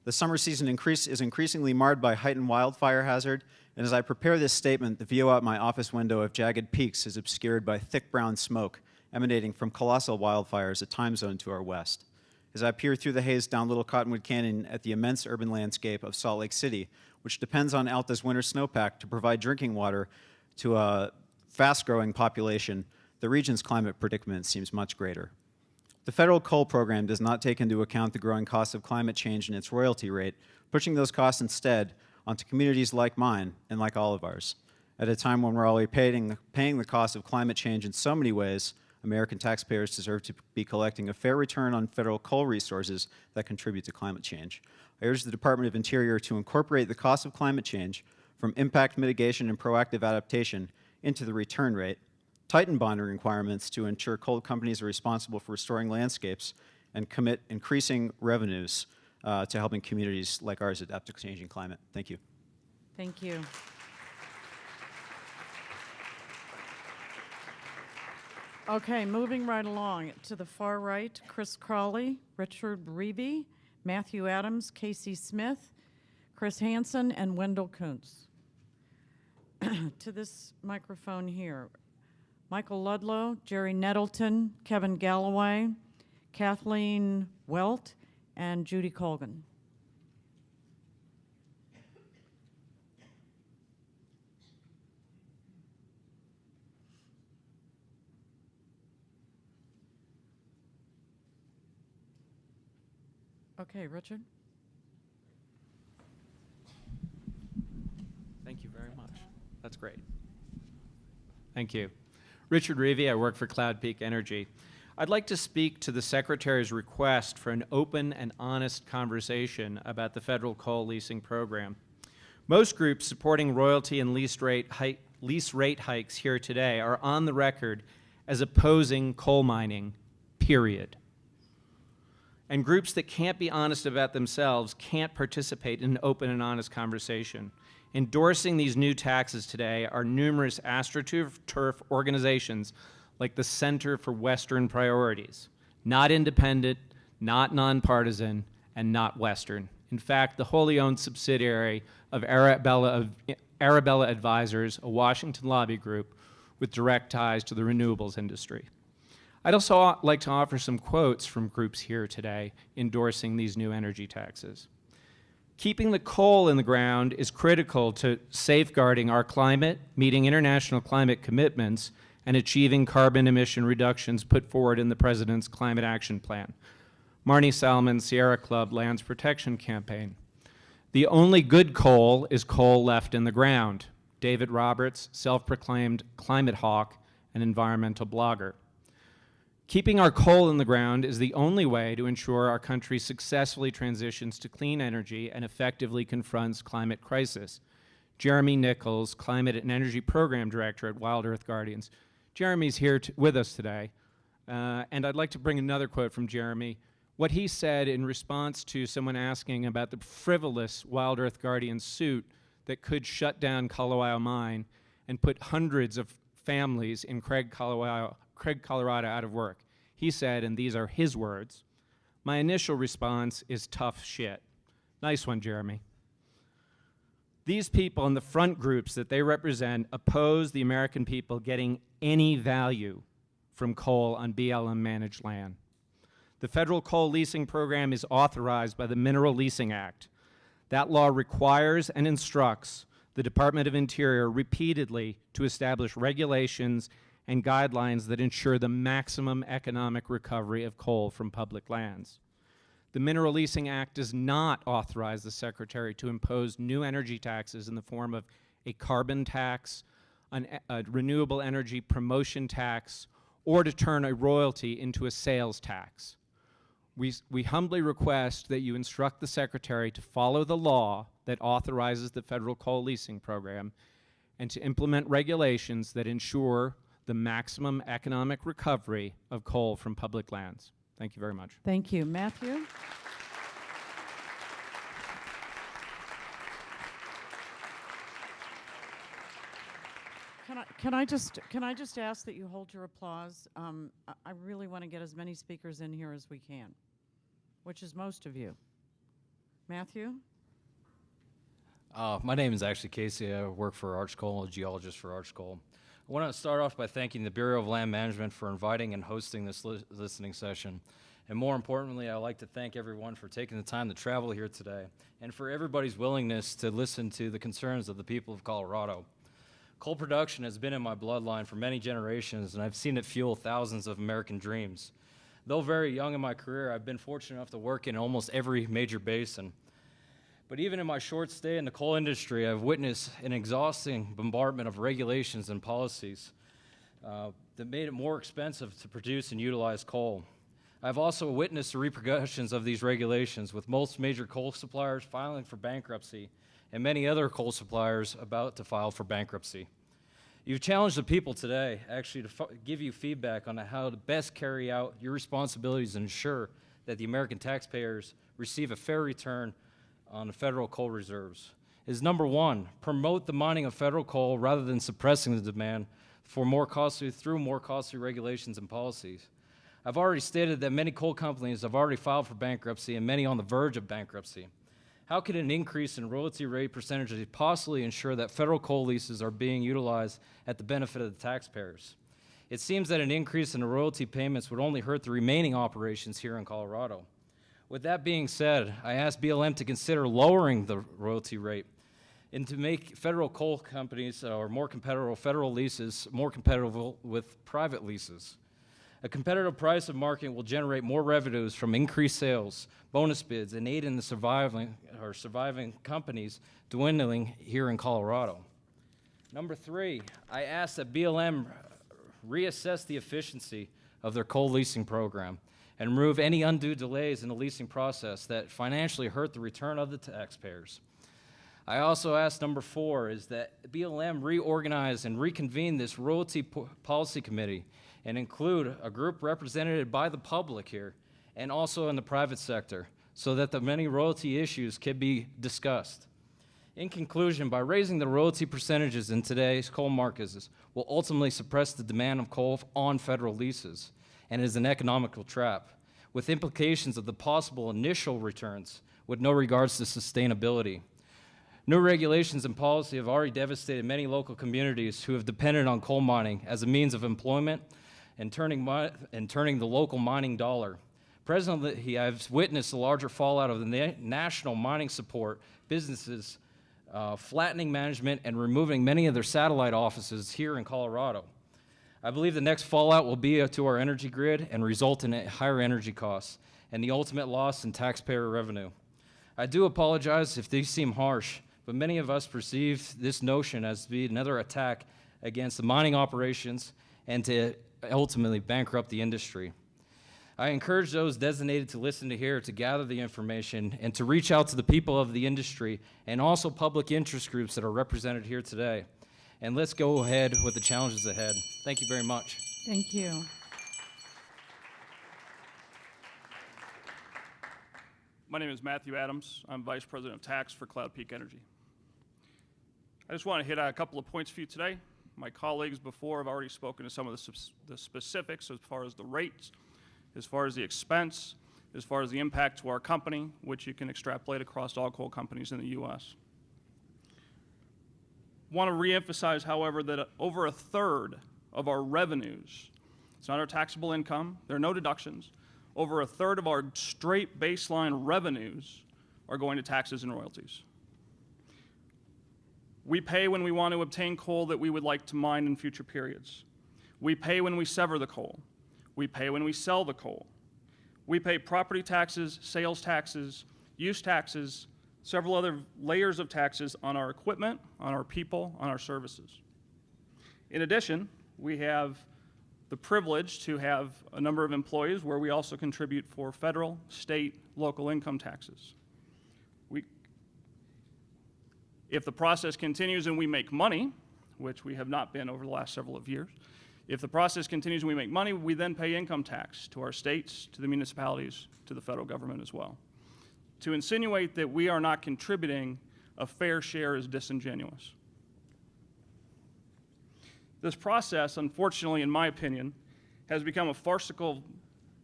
R: The summer season is increasingly marred by heightened wildfire hazard, and as I prepare this statement, the view out my office window of jagged peaks is obscured by thick brown smoke emanating from colossal wildfires a time zone to our west. As I peer through the haze down Little Cottonwood Canyon at the immense urban landscape of Salt Lake City, which depends on Alta's winter snowpack to provide drinking water to a fast-growing population, the region's climate predicament seems much greater. The federal coal program does not take into account the growing costs of climate change in its royalty rate, pushing those costs instead onto communities like mine and like all of ours. At a time when we're already paying the cost of climate change in so many ways, American taxpayers deserve to be collecting a fair return on federal coal resources that contribute to climate change. I urge the Department of Interior to incorporate the cost of climate change from impact mitigation and proactive adaptation into the return rate, tighten bonding requirements to ensure coal companies are responsible for restoring landscapes, and commit increasing revenues to helping communities like ours adapt to changing climate. Thank you.
E: Thank you. Okay, moving right along to the far right, Chris Crawley, Richard Reeve, Matthew Adams, Casey Smith, Chris Hansen, and Wendell Kuntz. To this microphone here, Michael Ludlow, Jerry Nettleton, Kevin Galloway, Kathleen Welt, and Judy Colgan. Okay, Richard.
S: Thank you very much. That's great. Thank you. Richard Reeve, I work for Cloud Peak Energy. I'd like to speak to the Secretary's request for an open and honest conversation about the federal coal leasing program. Most groups supporting royalty and lease rate hikes here today are on the record as opposing coal mining, period. And groups that can't be honest about themselves can't participate in an open and honest conversation. Endorsing these new taxes today are numerous AstroTurf organizations like the Center for Western Priorities, not independent, not nonpartisan, and not Western. In fact, the wholly owned subsidiary of Arabella Advisors, a Washington lobby group with direct ties to the renewables industry. I'd also like to offer some quotes from groups here today endorsing these new energy taxes. Keeping the coal in the ground is critical to safeguarding our climate, meeting international climate commitments, and achieving carbon emission reductions put forward in the President's Climate Action Plan. Marnie Salmon, Sierra Club Lands Protection Campaign. The only good coal is coal left in the ground. David Roberts, self-proclaimed climate hawk and environmental blogger. Keeping our coal in the ground is the only way to ensure our country successfully transitions to clean energy and effectively confronts climate crisis. Jeremy Nichols, Climate and Energy Program Director at Wild Earth Guardians. Jeremy's here with us today, and I'd like to bring another quote from Jeremy. What he said in response to someone asking about the frivolous Wild Earth Guardians suit that could shut down Colorado Mine and put hundreds of families in Craig, Colorado out of work. He said, and these are his words, "My initial response is tough shit." Nice one, Jeremy. These people in the front groups that they represent oppose the American people getting any value from coal on BLM managed land. The federal coal leasing program is authorized by the Mineral Leasing Act. That law requires and instructs the Department of Interior repeatedly to establish regulations and guidelines that ensure the maximum economic recovery of coal from public lands. The Mineral Leasing Act does not authorize the Secretary to impose new energy taxes in the form of a carbon tax, a renewable energy promotion tax, or to turn a royalty into a sales tax. We humbly request that you instruct the Secretary to follow the law that authorizes the federal coal leasing program and to implement regulations that ensure the maximum economic recovery of coal from public lands. Thank you very much.
E: Thank you. Matthew? Can I just ask that you hold your applause? I really want to get as many speakers in here as we can, which is most of you. Matthew?
T: My name is actually Casey. I work for Arch Coal, a geologist for Arch Coal. I want to start off by thanking the Bureau of Land Management for inviting and hosting this listening session. And more importantly, I'd like to thank everyone for taking the time to travel here today and for everybody's willingness to listen to the concerns of the people of Colorado. Coal production has been in my bloodline for many generations, and I've seen it fuel thousands of American dreams. Though very young in my career, I've been fortunate enough to work in almost every major basin. But even in my short stay in the coal industry, I've witnessed an exhausting bombardment of regulations and policies that made it more expensive to produce and utilize coal. I've also witnessed the repercussions of these regulations, with most major coal suppliers filing for bankruptcy and many other coal suppliers about to file for bankruptcy. You've challenged the people today, actually, to give you feedback on how to best carry out your responsibilities and ensure that the American taxpayers receive a fair return on the federal coal reserves. Is number one, promote the mining of federal coal rather than suppressing the demand through more costly regulations and policies. I've already stated that many coal companies have already filed for bankruptcy and many on the verge of bankruptcy. How could an increase in royalty rate percentages possibly ensure that federal coal leases are being utilized at the benefit of the taxpayers? It seems that an increase in the royalty payments would only hurt the remaining operations here in Colorado. With that being said, I asked BLM to consider lowering the royalty rate and to make federal coal companies or more competitive federal leases more competitive with private leases. A competitive price of market will generate more revenues from increased sales, bonus bids, and aid in the surviving companies dwindling here in Colorado. Number three, I asked that BLM reassess the efficiency of their coal leasing program and remove any undue delays in the leasing process that financially hurt the return of the taxpayers. I also asked number four is that BLM reorganize and reconvene this royalty policy committee and include a group represented by the public here and also in the private sector so that the many royalty issues can be discussed. In conclusion, by raising the royalty percentages in today's coal markets will ultimately suppress the demand of coal on federal leases and is an economical trap with implications of the possible initial returns with no regards to sustainability. New regulations and policy have already devastated many local communities who have depended on coal mining as a means of employment and turning the local mining dollar. Presently, I've witnessed the larger fallout of the national mining support businesses flattening management and removing many of their satellite offices here in Colorado. I believe the next fallout will be to our energy grid and result in higher energy costs and the ultimate loss in taxpayer revenue. I do apologize if these seem harsh, but many of us perceive this notion as to be another attack against the mining operations and to ultimately bankrupt the industry. I encourage those designated to listen to here to gather the information and to reach out to the people of the industry and also public interest groups that are represented here today. And let's go ahead with the challenges ahead. Thank you very much.
E: Thank you.
H: My name is Matthew Adams. I'm Vice President of Tax for Cloud Peak Energy. I just want to hit a couple of points for you today. My colleagues before have already spoken to some of the specifics as far as the rates, as far as the expense, as far as the impact to our company, which you can extrapolate across all coal companies in the U.S. Want to reemphasize, however, that over a third of our revenues, it's not our taxable income, there are no deductions, over a third of our straight baseline revenues are going to taxes and royalties. We pay when we want to obtain coal that we would like to mine in future periods. We pay when we sever the coal. We pay when we sell the coal. We pay property taxes, sales taxes, use taxes, several other layers of taxes on our equipment, on our people, on our services. In addition, we have the privilege to have a number of employees where we also contribute for federal, state, local income taxes. If the process continues and we make money, which we have not been over the last several years, if the process continues and we make money, we then pay income tax to our states, to the municipalities, to the federal government as well. To insinuate that we are not contributing a fair share is disingenuous. This process, unfortunately, in my opinion, has become a farcical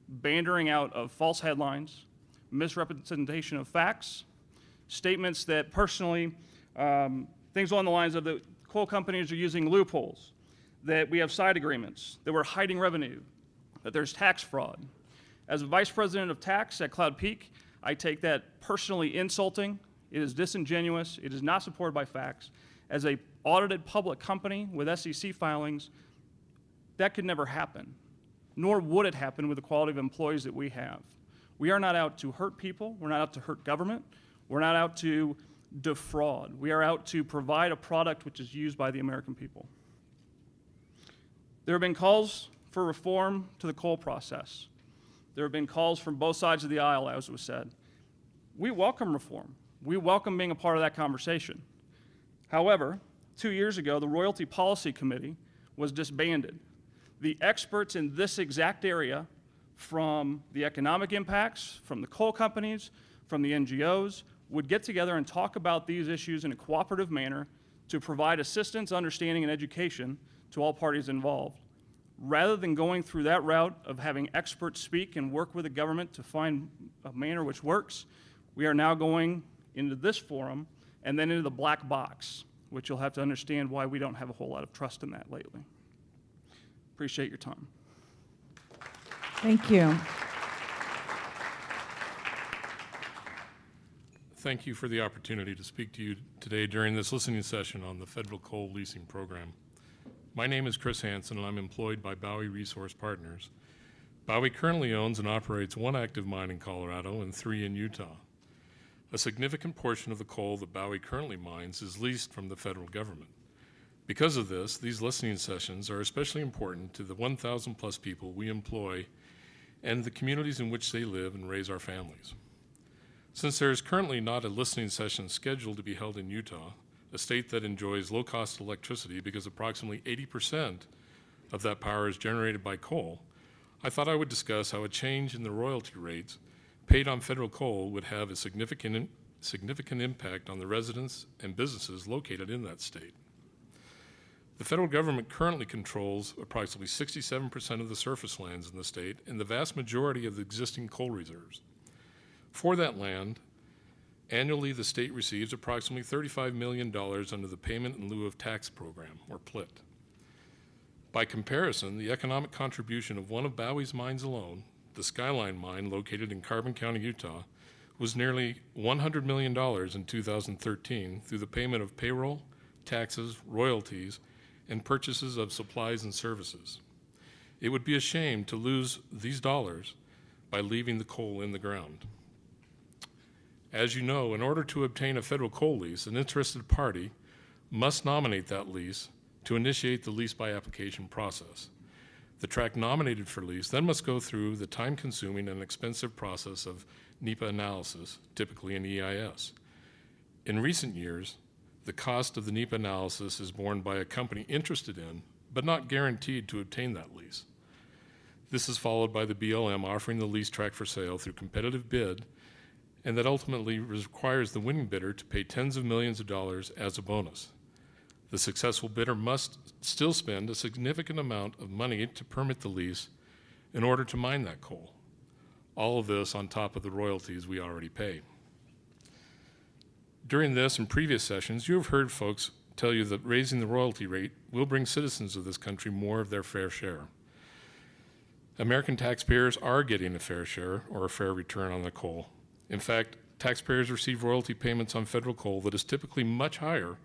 H: bandering out of false headlines, misrepresentation of facts, statements that personally, things along the lines of the coal companies are using loopholes, that we have side agreements, that we're hiding revenue, that there's tax fraud. As a Vice President of Tax at Cloud Peak, I take that personally insulting. It is disingenuous. It is not supported by facts. As a audited public company with SEC filings, that could never happen, nor would it happen with the quality of employees that we have. We are not out to hurt people. We're not out to hurt government. We're not out to defraud. We are out to provide a product which is used by the American people.
U: There have been calls for reform to the coal process. There have been calls from both sides of the aisle, as was said. We welcome reform. We welcome being a part of that conversation. However, 2 years ago, the Royalty Policy Committee was disbanded. The experts in this exact area, from the economic impacts, from the coal companies, from the NGOs, would get together and talk about these issues in a cooperative manner to provide assistance, understanding, and education to all parties involved. Rather than going through that route of having experts speak and work with the government to find a manner which works, we are now going into this forum and then into the black box, which you'll have to understand why we don't have a whole lot of trust in that lately. Appreciate your time.
E: Thank you.
V: Thank you for the opportunity to speak to you today during this listening session on the federal coal leasing program. My name is Chris Hansen, and I'm employed by Bowie Resource Partners. Bowie currently owns and operates 1 active mine in Colorado and 3 in Utah. A significant portion of the coal that Bowie currently mines is leased from the federal government. Because of this, these listening sessions are especially important to the 1,000 plus people we employ and the communities in which they live and raise our families. Since there is currently not a listening session scheduled to be held in Utah, a state that enjoys low-cost electricity because approximately 80% of that power is generated by coal, I thought I would discuss how a change in the royalty rates paid on federal coal would have a significant impact on the residents and businesses located in that state. The federal government currently controls approximately 67% of the surface lands in the state and the vast majority of the existing coal reserves. For that land, annually the state receives approximately $35 million under the Payment in Lieu of Tax Program, or PLIT. By comparison, the economic contribution of one of Bowie's mines alone, the Skyline mine located in Carbon County, Utah, was nearly $100 million in 2013 through the payment of payroll, taxes, royalties, and purchases of supplies and services. It would be a shame to lose these dollars by leaving the coal in the ground. As you know, in order to obtain a federal coal lease, an interested party must nominate that lease to initiate the lease by application process. The tract nominated for lease then must go through the time-consuming and expensive process of NEPA analysis, typically an EIS. In recent years, the cost of the NEPA analysis is borne by a company interested in, but not guaranteed to obtain that lease. This is followed by the BLM offering the lease tract for sale through competitive bid, and that ultimately requires the winning bidder to pay tens of millions of dollars as a bonus. The successful bidder must still spend a significant amount of money to permit the lease in order to mine that coal. All of this on top of the royalties we already pay. During this and previous sessions, you have heard folks tell you that raising the royalty rate will bring citizens of this country more of their fair share. American taxpayers are getting a fair share or a fair return on the coal. In fact, taxpayers receive royalty payments on federal coal that is typically much higher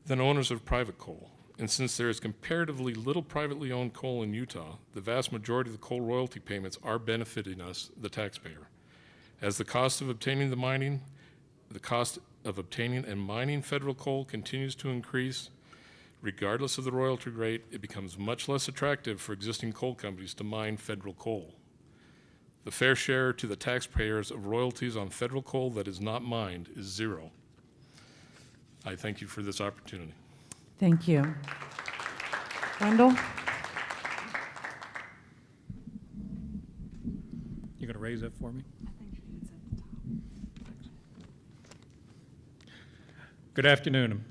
V: than owners of private coal. And since there is comparatively little privately owned coal in Utah, the vast majority of the coal royalty payments are benefiting us, the taxpayer. As the cost of obtaining and mining federal coal continues to increase, regardless of the royalty rate, it becomes much less attractive for existing coal companies to mine federal coal. The fair share to the taxpayers of royalties on federal coal that is not mined is zero. I thank you for this opportunity.
E: Thank you. Wendell?
H: You gonna raise it for me? Good afternoon.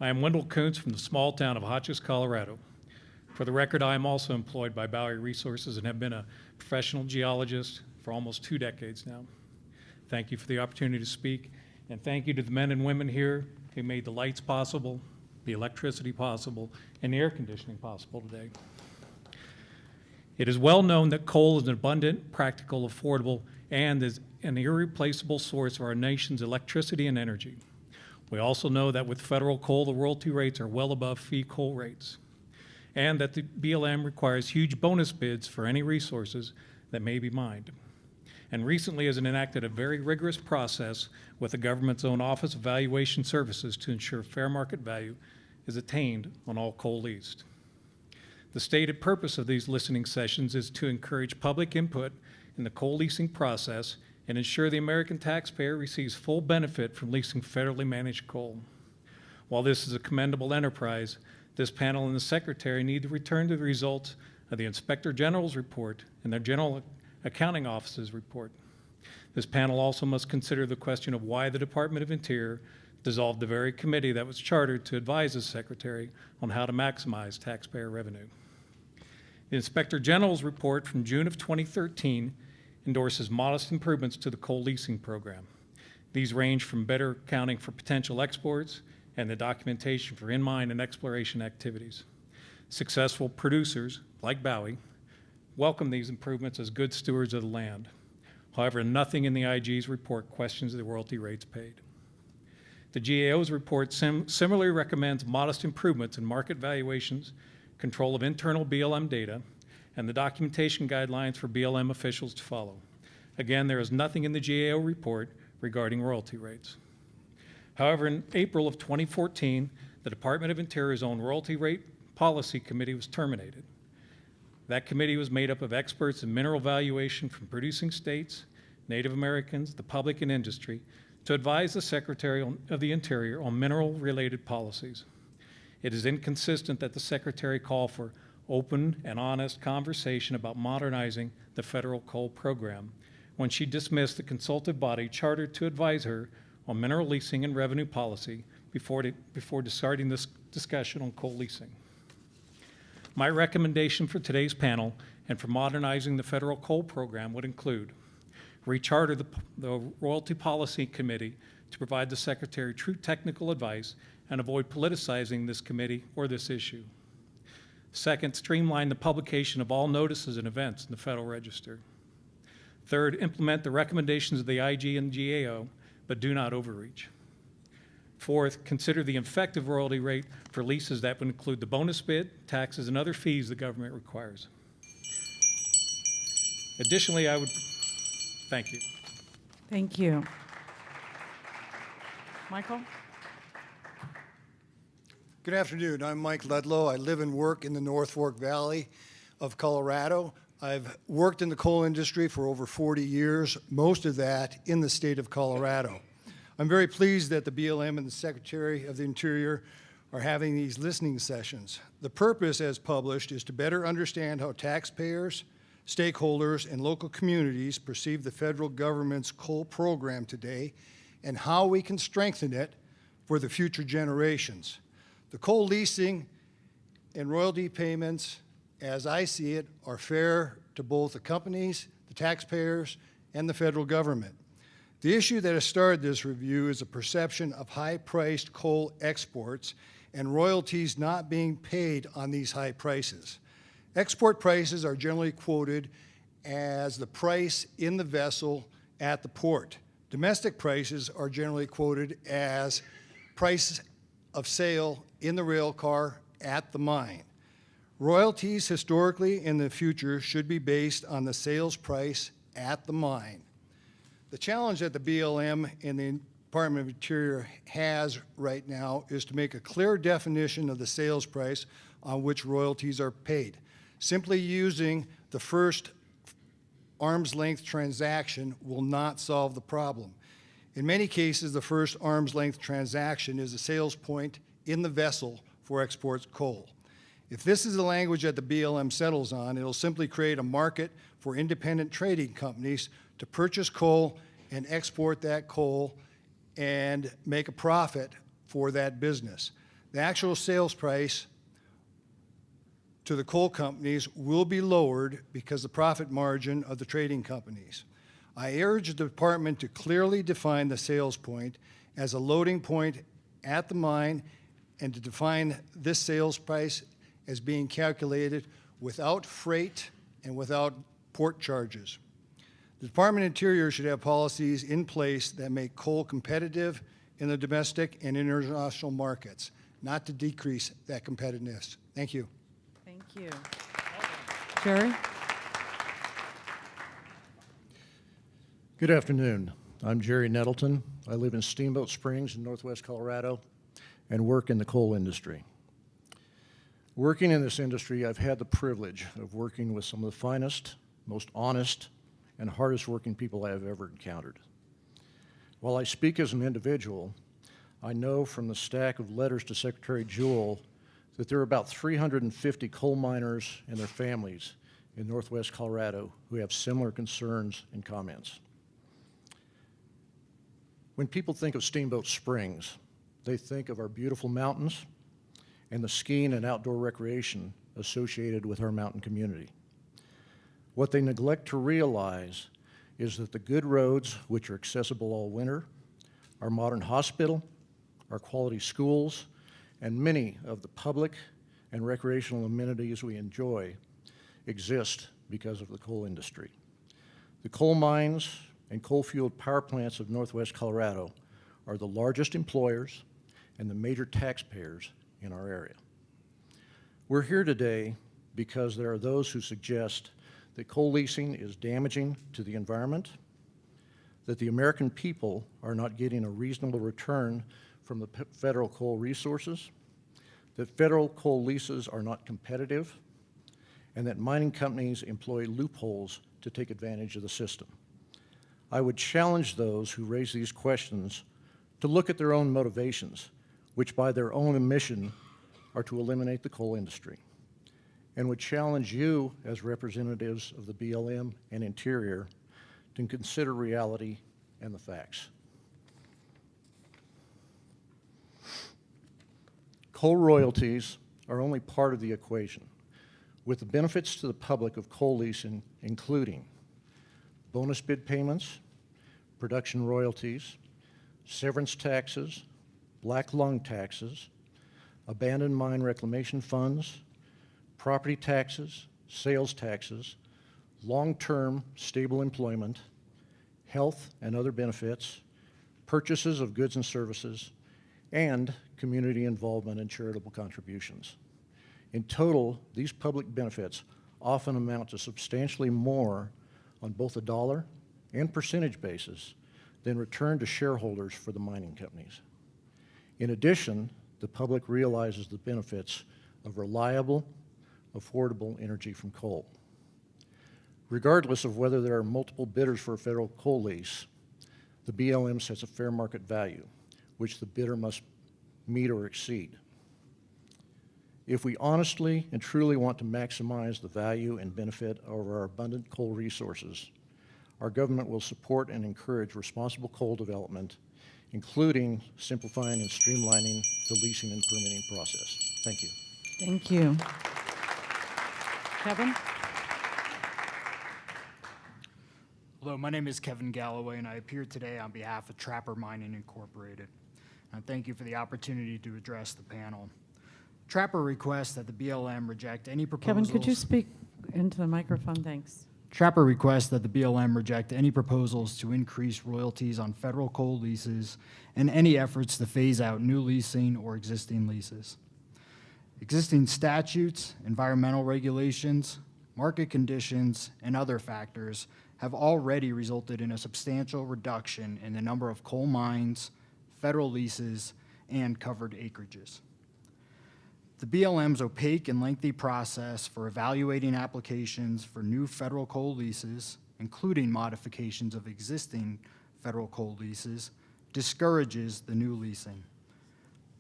H: I am Wendell Kuntz from the small town of Hotchkiss, Colorado. For the record, I am also employed by Bowie Resources and have been a professional geologist for almost 2 decades now. Thank you for the opportunity to speak, and thank you to the men and women here who made the lights possible, the electricity possible, and the air conditioning possible today. It is well known that coal is an abundant, practical, affordable, and is an irreplaceable source of our nation's electricity and energy. We also know that with federal coal, the royalty rates are well above fee coal rates, and that the BLM requires huge bonus bids for any resources that may be mined. And recently has enacted a very rigorous process with the government's own Office of Valuation Services to ensure fair market value is attained on all coal leased.
A: The stated purpose of these listening sessions is to encourage public input in the coal leasing process and ensure the American taxpayer receives full benefit from leasing federally managed coal. While this is a commendable enterprise, this panel and the Secretary need to return to the results of the Inspector General's report and their General Accounting Office's report. This panel also must consider the question of why the Department of Interior dissolved the very committee that was chartered to advise the Secretary on how to maximize taxpayer revenue. The Inspector General's report from June of 2013 endorses modest improvements to the coal leasing program. These range from better accounting for potential exports and the documentation for in-mine and exploration activities. Successful producers, like Bowie, welcome these improvements as good stewards of the land. However, nothing in the IG's report questions the royalty rates paid. The GAO's report similarly recommends modest improvements in market valuations, control of internal BLM data, and the documentation guidelines for BLM officials to follow. Again, there is nothing in the GAO report regarding royalty rates. However, in April of 2014, the Department of Interior's own royalty rate policy committee was terminated. That committee was made up of experts in mineral valuation from producing states, Native Americans, the public, and industry to advise the Secretary of the Interior on mineral-related policies. It is inconsistent that the Secretary call for open and honest conversation about modernizing the federal coal program when she dismissed the consultative body chartered to advise her on mineral leasing and revenue policy before starting this discussion on coal leasing. My recommendation for today's panel and for modernizing the federal coal program would include recharter the Royalty Policy Committee to provide the Secretary true technical advice and avoid politicizing this committee or this issue. Second, streamline the publication of all notices and events in the Federal Register. Third, implement the recommendations of the IG and GAO, but do not overreach. Fourth, consider the effective royalty rate for leases that would include the bonus bid, taxes, and other fees the government requires. Additionally, I would, thank you.
E: Thank you. Michael?
C: Good afternoon. I'm Mike Ludlow. I live and work in the North Fork Valley of Colorado. I've worked in the coal industry for over 40 years, most of that in the state of Colorado. I'm very pleased that the BLM and the Secretary of the Interior are having these listening sessions. The purpose, as published, is to better understand how taxpayers, stakeholders, and local communities perceive the federal government's coal program today and how we can strengthen it for the future generations. The coal leasing and royalty payments, as I see it, are fair to both the companies, the taxpayers, and the federal government. The issue that has started this review is a perception of high-priced coal exports and royalties not being paid on these high prices. Export prices are generally quoted as the price in the vessel at the port. Domestic prices are generally quoted as price of sale in the rail car at the mine. Royalties historically in the future should be based on the sales price at the mine. The challenge that the BLM and the Department of Interior has right now is to make a clear definition of the sales price on which royalties are paid. Simply using the first arm's length transaction will not solve the problem. In many cases, the first arm's length transaction is a sales point in the vessel for export coal. If this is the language that the BLM settles on, it'll simply create a market for independent trading companies to purchase coal and export that coal and make a profit for that business. The actual sales price to the coal companies will be lowered because the profit margin of the trading companies. I urge the department to clearly define the sales point as a loading point at the mine and to define this sales price as being calculated without freight and without port charges. The Department of Interior should have policies in place that make coal competitive in the domestic and international markets, not to decrease that competitiveness. Thank you.
E: Thank you. Jerry?
W: Good afternoon. I'm Jerry Nettleton. I live in Steamboat Springs in northwest Colorado and work in the coal industry. Working in this industry, I've had the privilege of working with some of the finest, most honest, and hardest working people I have ever encountered. While I speak as an individual, I know from the stack of letters to Secretary Jewell that there are about 350 coal miners and their families in Northwest Colorado who have similar concerns and comments. When people think of Steamboat Springs, they think of our beautiful mountains and the skiing and outdoor recreation associated with our mountain community. What they neglect to realize is that the good roads, which are accessible all winter, our modern hospital, our quality schools, and many of the public and recreational amenities we enjoy exist because of the coal industry. The coal mines and coal-fueled power plants of Northwest Colorado are the largest employers and the major taxpayers in our area. We're here today because there are those who suggest that coal leasing is damaging to the environment, that the American people are not getting a reasonable return from the federal coal resources, that federal coal leases are not competitive, and that mining companies employ loopholes to take advantage of the system. I would challenge those who raise these questions to look at their own motivations, which by their own admission are to eliminate the coal industry, and would challenge you as representatives of the BLM and Interior to consider reality and the facts. Coal royalties are only part of the equation, with the benefits to the public of coal leasing including bonus bid payments, production royalties, severance taxes, black lung taxes, abandoned mine reclamation funds, property taxes, sales taxes, long-term stable employment, health and other benefits, purchases of goods and services, and community involvement and charitable contributions. In total, these public benefits often amount to substantially more on both a dollar and percentage basis than returned to shareholders for the mining companies. In addition, the public realizes the benefits of reliable, affordable energy from coal. Regardless of whether there are multiple bidders for a federal coal lease, the BLM sets a fair market value, which the bidder must meet or exceed. If we honestly and truly want to maximize the value and benefit of our abundant coal resources, our government will support and encourage responsible coal development, including simplifying and streamlining the leasing and permitting process. Thank you.
E: Thank you. Kevin?
B: Hello, my name is Kevin Galloway, and I appear today on behalf of Trapper Mining Incorporated. And thank you for the opportunity to address the panel. Trapper requests that the BLM reject any proposals.
E: Kevin, could you speak into the microphone? Thanks.
B: Trapper requests that the BLM reject any proposals to increase royalties on federal coal leases and any efforts to phase out new leasing or existing leases. Existing statutes, environmental regulations, market conditions, and other factors have already resulted in a substantial reduction in the number of coal mines, federal leases, and covered acreages. The BLM's opaque and lengthy process for evaluating applications for new federal coal leases, including modifications of existing federal coal leases, discourages the new leasing.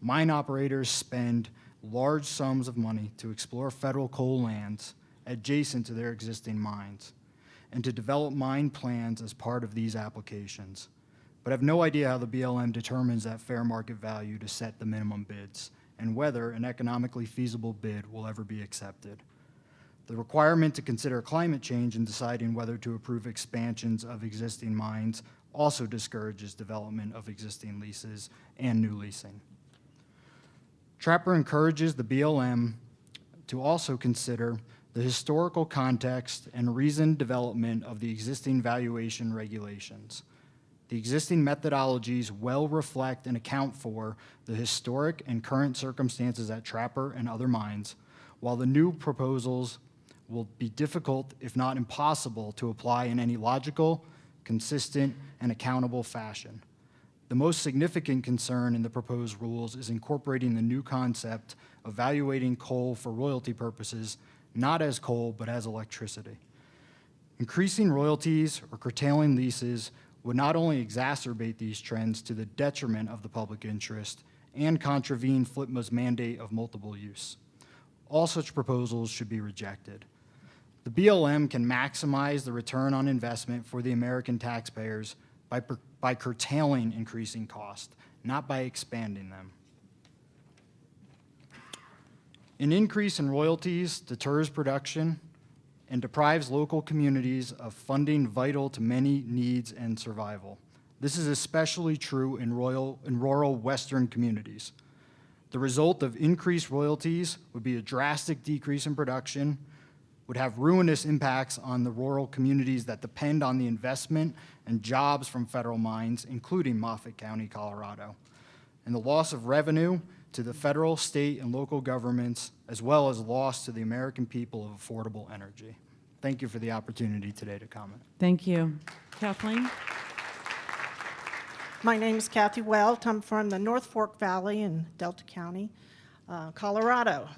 B: Mine operators spend large sums of money to explore federal coal lands adjacent to their existing mines and to develop mine plans as part of these applications, but have no idea how the BLM determines that fair market value to set the minimum bids and whether an economically feasible bid will ever be accepted. The requirement to consider climate change in deciding whether to approve expansions of existing mines also discourages development of existing leases and new leasing. Trapper encourages the BLM to also consider the historical context and reasoned development of the existing valuation regulations. The existing methodologies well reflect and account for the historic and current circumstances at Trapper and other mines, while the new proposals will be difficult, if not impossible, to apply in any logical, consistent, and accountable fashion. The most significant concern in the proposed rules is incorporating the new concept of valuating coal for royalty purposes, not as coal, but as electricity. Increasing royalties or curtailing leases would not only exacerbate these trends to the detriment of the public interest and contravene FLTMA's mandate of multiple use. All such proposals should be rejected. The BLM can maximize the return on investment for the American taxpayers by curtailing increasing costs, not by expanding them. An increase in royalties deters production and deprives local communities of funding vital to many needs and survival. This is especially true in rural Western communities. The result of increased royalties would be a drastic decrease in production, would have ruinous impacts on the rural communities that depend on the investment and jobs from federal mines, including Moffat County, Colorado, and the loss of revenue to the federal, state, and local governments, as well as loss to the American people of affordable energy. Thank you for the opportunity today to comment.
E: Thank you. Kathleen?
D: My name is Kathy Welt. I'm from the North Fork Valley in Delta County, Colorado.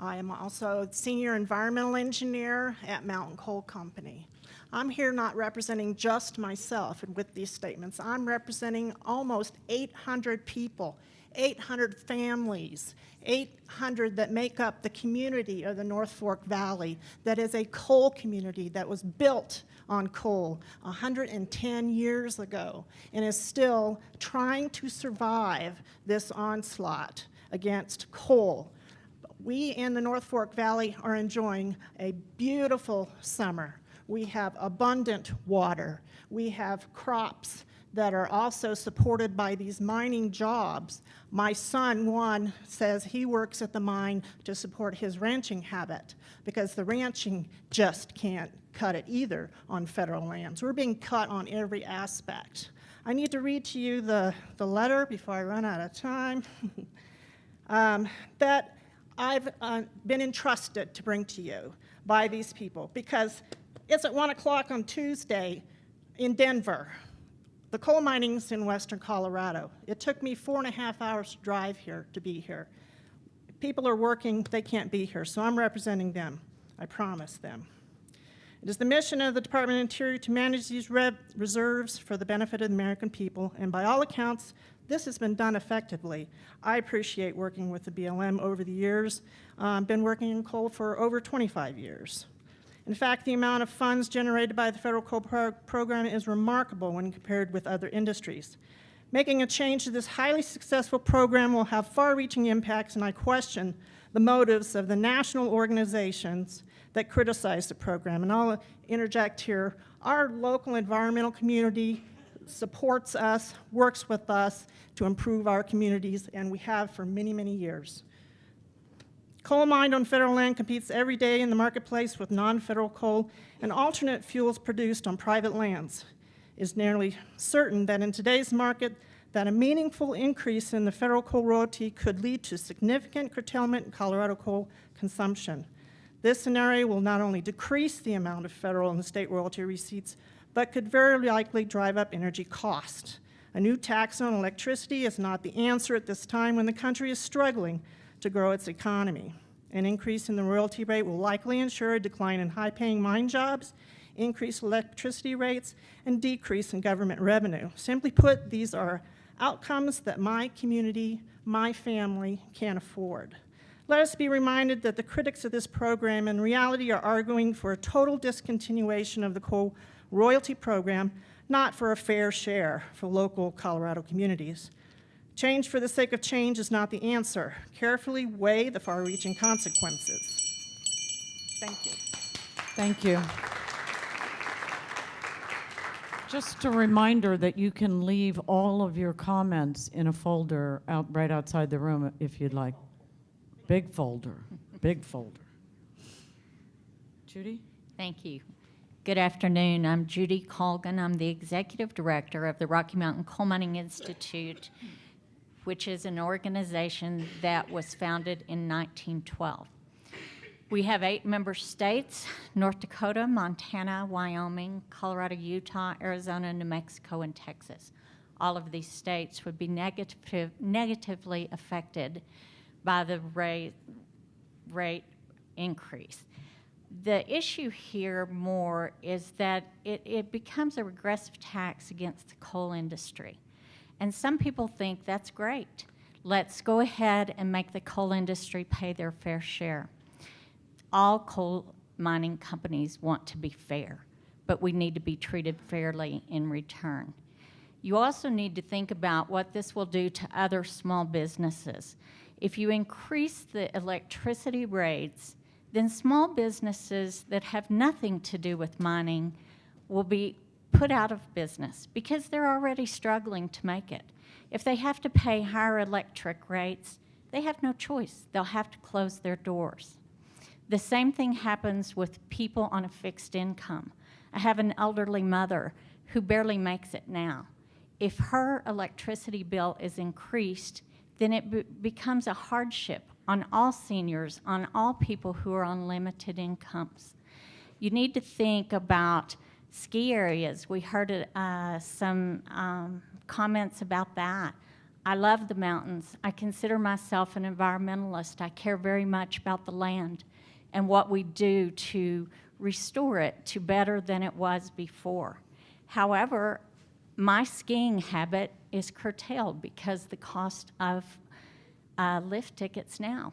D: I am also a senior environmental engineer at Mountain Coal Company. I'm here not representing just myself with these statements. I'm representing almost 800 people, 800 families, 800 that make up the community of the North Fork Valley that is a coal community that was built on coal 110 years ago and is still trying to survive this onslaught against coal. We in the North Fork Valley are enjoying a beautiful summer. We have abundant water. We have crops that are also supported by these mining jobs. My son, Juan, says he works at the mine to support his ranching habit because the ranching just can't cut it either on federal lands. We're being cut on every aspect. I need to read to you the letter before I run out of time that I've been entrusted to bring to you by these people because it's at 1 o'clock on Tuesday in Denver. The coal mining's in western Colorado. It took me 4.5 hours to drive here to be here. People are working, they can't be here, so I'm representing them. I promise them. It is the mission of the Department of Interior to manage these reserves for the benefit of the American people, and by all accounts, this has been done effectively. I appreciate working with the BLM over the years. I've been working in coal for over 25 years. In fact, the amount of funds generated by the federal coal program is remarkable when compared with other industries. Making a change to this highly successful program will have far-reaching impacts, and I question the motives of the national organizations that criticize the program. And I'll interject here. Our local environmental community supports us, works with us to improve our communities, and we have for many, many years. Coal mined on federal land competes every day in the marketplace with non-federal coal and alternate fuels produced on private lands. It is nearly certain that in today's market that a meaningful increase in the federal coal royalty could lead to significant curtailment in Colorado coal consumption. This scenario will not only decrease the amount of federal and state royalty receipts, but could very likely drive up energy costs. A new tax on electricity is not the answer at this time when the country is struggling to grow its economy. An increase in the royalty rate will likely ensure a decline in high-paying mine jobs, increased electricity rates, and decrease in government revenue. Simply put, these are outcomes that my community, my family can't afford. Let us be reminded that the critics of this program in reality are arguing for a total discontinuation of the coal royalty program, not for a fair share for local Colorado communities. Change for the sake of change is not the answer. Carefully weigh the far-reaching consequences. Thank you.
E: Thank you. Just a reminder that you can leave all of your comments in a folder right outside the room if you'd like. Big folder, big folder. Judy?
F: Thank you. Good afternoon. I'm Judy Colgan. I'm the Executive Director of the Rocky Mountain Coal Mining Institute, which is an organization that was founded in 1912. We have 8 member states: North Dakota, Montana, Wyoming, Colorado, Utah, Arizona, New Mexico, and Texas. all of these states would be negatively affected by the rate increase. The issue here more is that it becomes a regressive tax against the coal industry. And some people think that's great. Let's go ahead and make the coal industry pay their fair share. All coal mining companies want to be fair, but we need to be treated fairly in return. You also need to think about what this will do to other small businesses. If you increase the electricity rates, then small businesses that have nothing to do with mining will be put out of business because they're already struggling to make it. If they have to pay higher electric rates, they have no choice. They'll have to close their doors. The same thing happens with people on a fixed income. I have an elderly mother who barely makes it now. If her electricity bill is increased, then it becomes a hardship on all seniors, on all people who are on limited incomes. You need to think about ski areas. We heard some comments about that. I love the mountains. I consider myself an environmentalist. I care very much about the land and what we do to restore it to better than it was before. However, my skiing habit is curtailed because the cost of lift tickets now.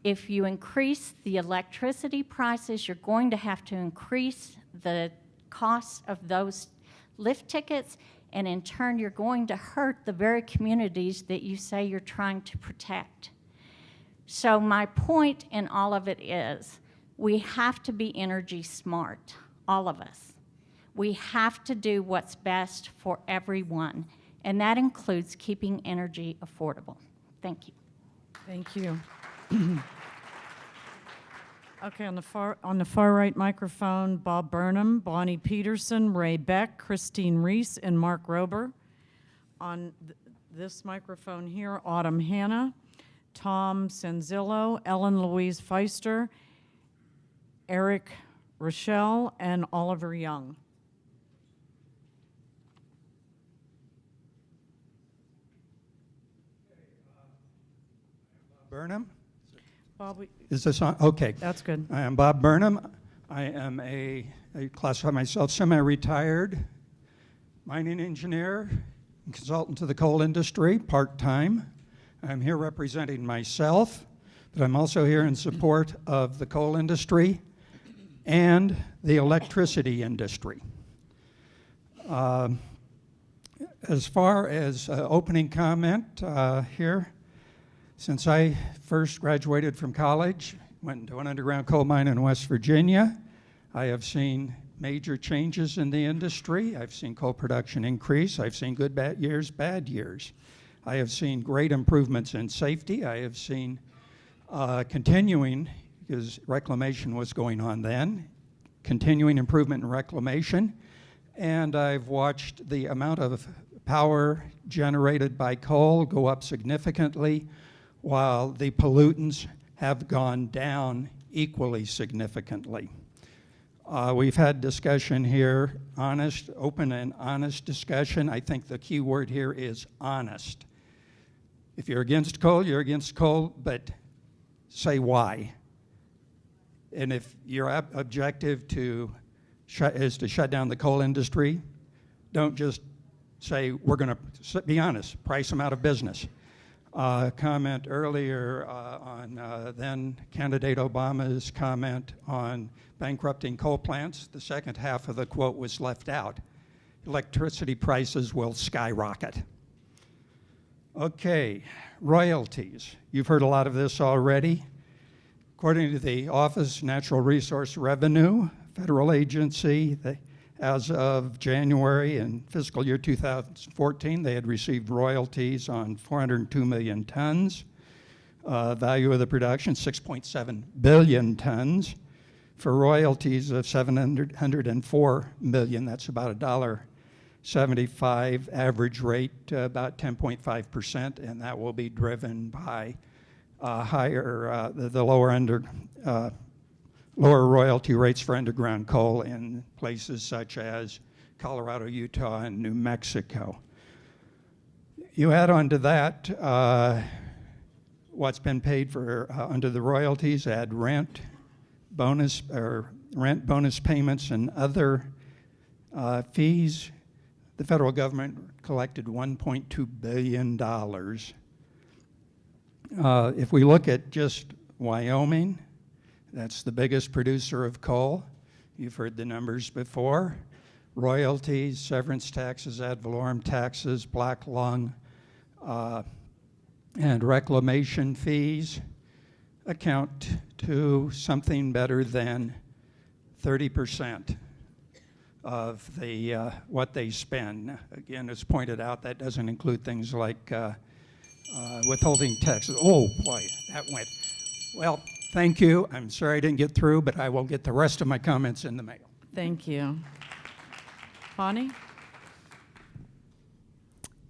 F: If you increase the electricity prices, you're going to have to increase the cost of those lift tickets, and in turn, you're going to hurt the very communities that you say you're trying to protect. So my point in all of it is we have to be energy smart, all of us. We have to do what's best for everyone, and that includes keeping energy affordable. Thank you.
E: Thank you. Okay, on the far right microphone, Bob Burnham, Bonnie Peterson, Ray Beck, Christine Reese, and Mark Rober. On this microphone here, Autumn Hanna, Tom Sanzillo, Ellen Louise Feister, Eric Rochelle, and Oliver Young.
G: Burnham?
E: Bob,
G: Is this on? Okay.
E: That's good.
G: I am Bob Burnham. I am I classify myself semi-retired mining engineer and consultant to the coal industry, part-time. I'm here representing myself, but I'm also here in support of the coal industry and the electricity industry. As far as opening comment here, since I first graduated from college, went into an underground coal mine in West Virginia, I have seen major changes in the industry. I've seen coal production increase. I've seen good bad years, bad years. I have seen great improvements in safety. I have seen continuing, because reclamation was going on then, continuing improvement in reclamation. And I've watched the amount of power generated by coal go up significantly, while the pollutants have gone down equally significantly. We've had discussion here, honest, open and honest discussion. I think the key word here is honest. If you're against coal, you're against coal, but say why. And if your objective is to shut down the coal industry, don't just say, we're going to, be honest, price them out of business. Comment earlier on then candidate Obama's comment on bankrupting coal plants. The second half of the quote was left out. Electricity prices will skyrocket. Okay, royalties. You've heard a lot of this already. According to the Office of Natural Resource Revenue, federal agency, as of January in fiscal year 2014, they had received royalties on 402 million tons. Value of the production, 6.7 billion tons. For royalties of 704 million, that's about $1.75, average rate about 10.5%, and that will be driven by higher, the lower royalty rates for underground coal in places such as Colorado, Utah, and New Mexico. You add on to that what's been paid for under the royalties, add rent bonus payments and other fees. The federal government collected $1.2 billion. If we look at just Wyoming, that's the biggest producer of coal. You've heard the numbers before. Royalties, severance taxes, ad valorem taxes, black lung, and reclamation fees account to something better than 30% of the what they spend. Again, as pointed out, that doesn't include things like withholding taxes. Oh boy, that went. Well, thank you. I'm sorry I didn't get through, but I will get the rest of my comments in the mail.
E: Thank you. Bonnie?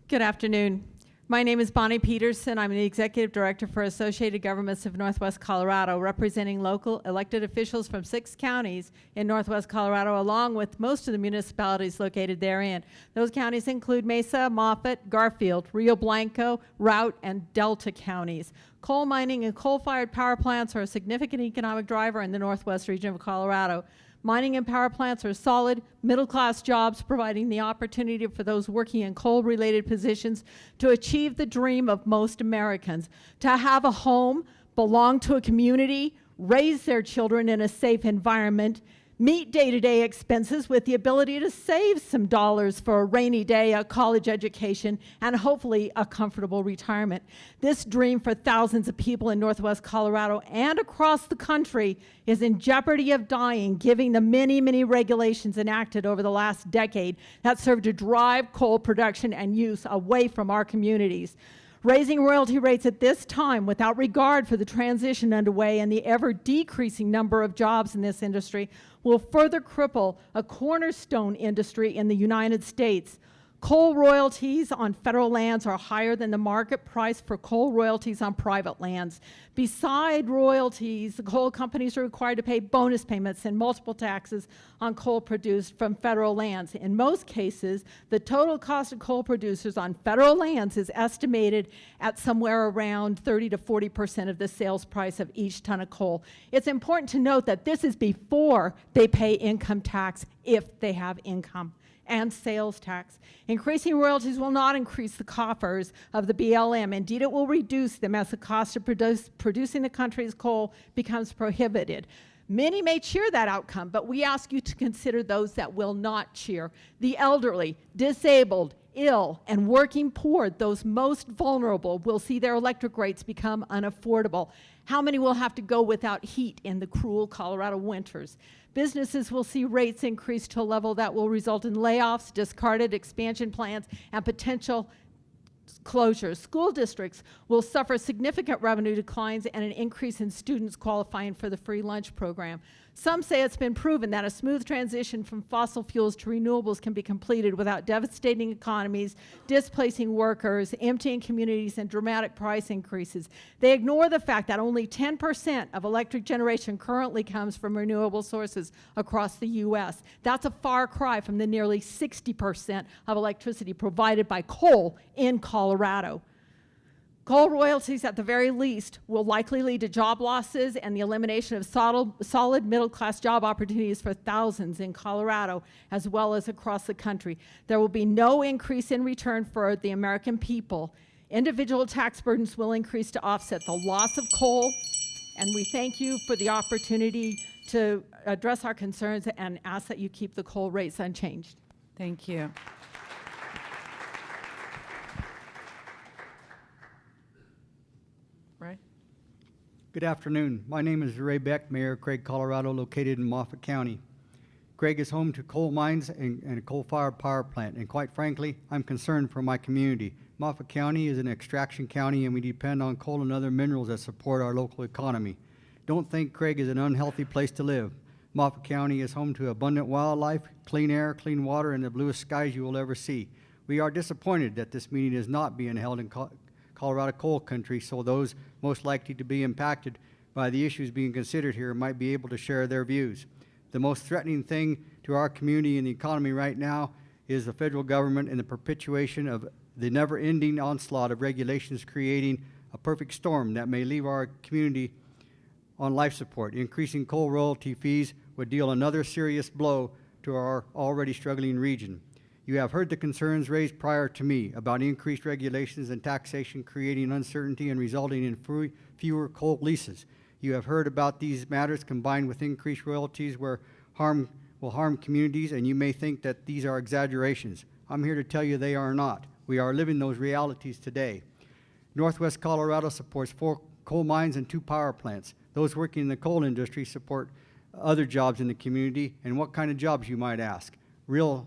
I: Good afternoon. My name is Bonnie Peterson. I'm the Executive Director for Associated Governments of Northwest Colorado, representing local elected officials from 6 counties in Northwest Colorado, along with most of the municipalities located therein. Those counties include Mesa, Moffett, Garfield, Rio Blanco, Routt, and Delta counties. Coal mining and coal-fired power plants are a significant economic driver in the Northwest region of Colorado. Mining and power plants are solid, middle-class jobs, providing the opportunity for those working in coal-related positions to achieve the dream of most Americans, to have a home, belong to a community, raise their children in a safe environment, meet day-to-day expenses with the ability to save some dollars for a rainy day, a college education, and hopefully a comfortable retirement. This dream for thousands of people in Northwest Colorado and across the country is in jeopardy of dying, given the many, many regulations enacted over the last decade that serve to drive coal production and use away from our communities. Raising royalty rates at this time without regard for the transition underway and the ever-decreasing number of jobs in this industry will further cripple a cornerstone industry in the United States. Coal royalties on federal lands are higher than the market price for coal royalties on private lands. Beside royalties, the coal companies are required to pay bonus payments and multiple taxes on coal produced from federal lands. In most cases, the total cost of coal producers on federal lands is estimated at somewhere around 30 to 40% of the sales price of each ton of coal. It's important to note that this is before they pay income tax, if they have income, and sales tax. Increasing royalties will not increase the coffers of the BLM. Indeed, it will reduce them as the cost of producing the country's coal becomes prohibited. Many may cheer that outcome, but we ask you to consider those that will not cheer. The elderly, disabled, ill, and working poor, those most vulnerable, will see their electric rates become unaffordable. How many will have to go without heat in the cruel Colorado winters? Businesses will see rates increase to a level that will result in layoffs, discarded expansion plans, and potential closures. School districts will suffer significant revenue declines and an increase in students qualifying for the free lunch program. Some say it's been proven that a smooth transition from fossil fuels to renewables can be completed without devastating economies, displacing workers, emptying communities, and dramatic price increases. They ignore the fact that only 10% of electric generation currently comes from renewable sources across the U.S. That's a far cry from the nearly 60% of electricity provided by coal in Colorado. Coal royalties, at the very least, will likely lead to job losses and the elimination of solid middle-class job opportunities for thousands in Colorado, as well as across the country. There will be no increase in return for the American people. Individual tax burdens will increase to offset the loss of coal, and we thank you for the opportunity to address our concerns and ask that you keep the coal rates unchanged.
E: Thank you. Right.
J: Good afternoon. My name is Ray Beck, Mayor of Craig, Colorado, located in Moffett County. Craig is home to coal mines and a coal-fired power plant, and quite frankly, I'm concerned for my community. Moffett County is an extraction county, and we depend on coal and other minerals that support our local economy. Don't think Craig is an unhealthy place to live. Moffett County is home to abundant wildlife, clean air, clean water, and the bluest skies you will ever see. We are disappointed that this meeting is not being held in Colorado coal country, so those most likely to be impacted by the issues being considered here might be able to share their views. The most threatening thing to our community and the economy right now is the federal government and the perpetuation of the never-ending onslaught of regulations creating a perfect storm that may leave our community on life support. Increasing coal royalty fees would deal another serious blow to our already struggling region. You have heard the concerns raised prior to me about increased regulations and taxation creating uncertainty and resulting in fewer coal leases. You have heard about these matters combined with increased royalties will harm communities, and you may think that these are exaggerations. I'm here to tell you they are not. We are living those realities today. Northwest Colorado supports 4 coal mines and 2 power plants. Those working in the coal industry support other jobs in the community. And what kind of jobs, you might ask? Retail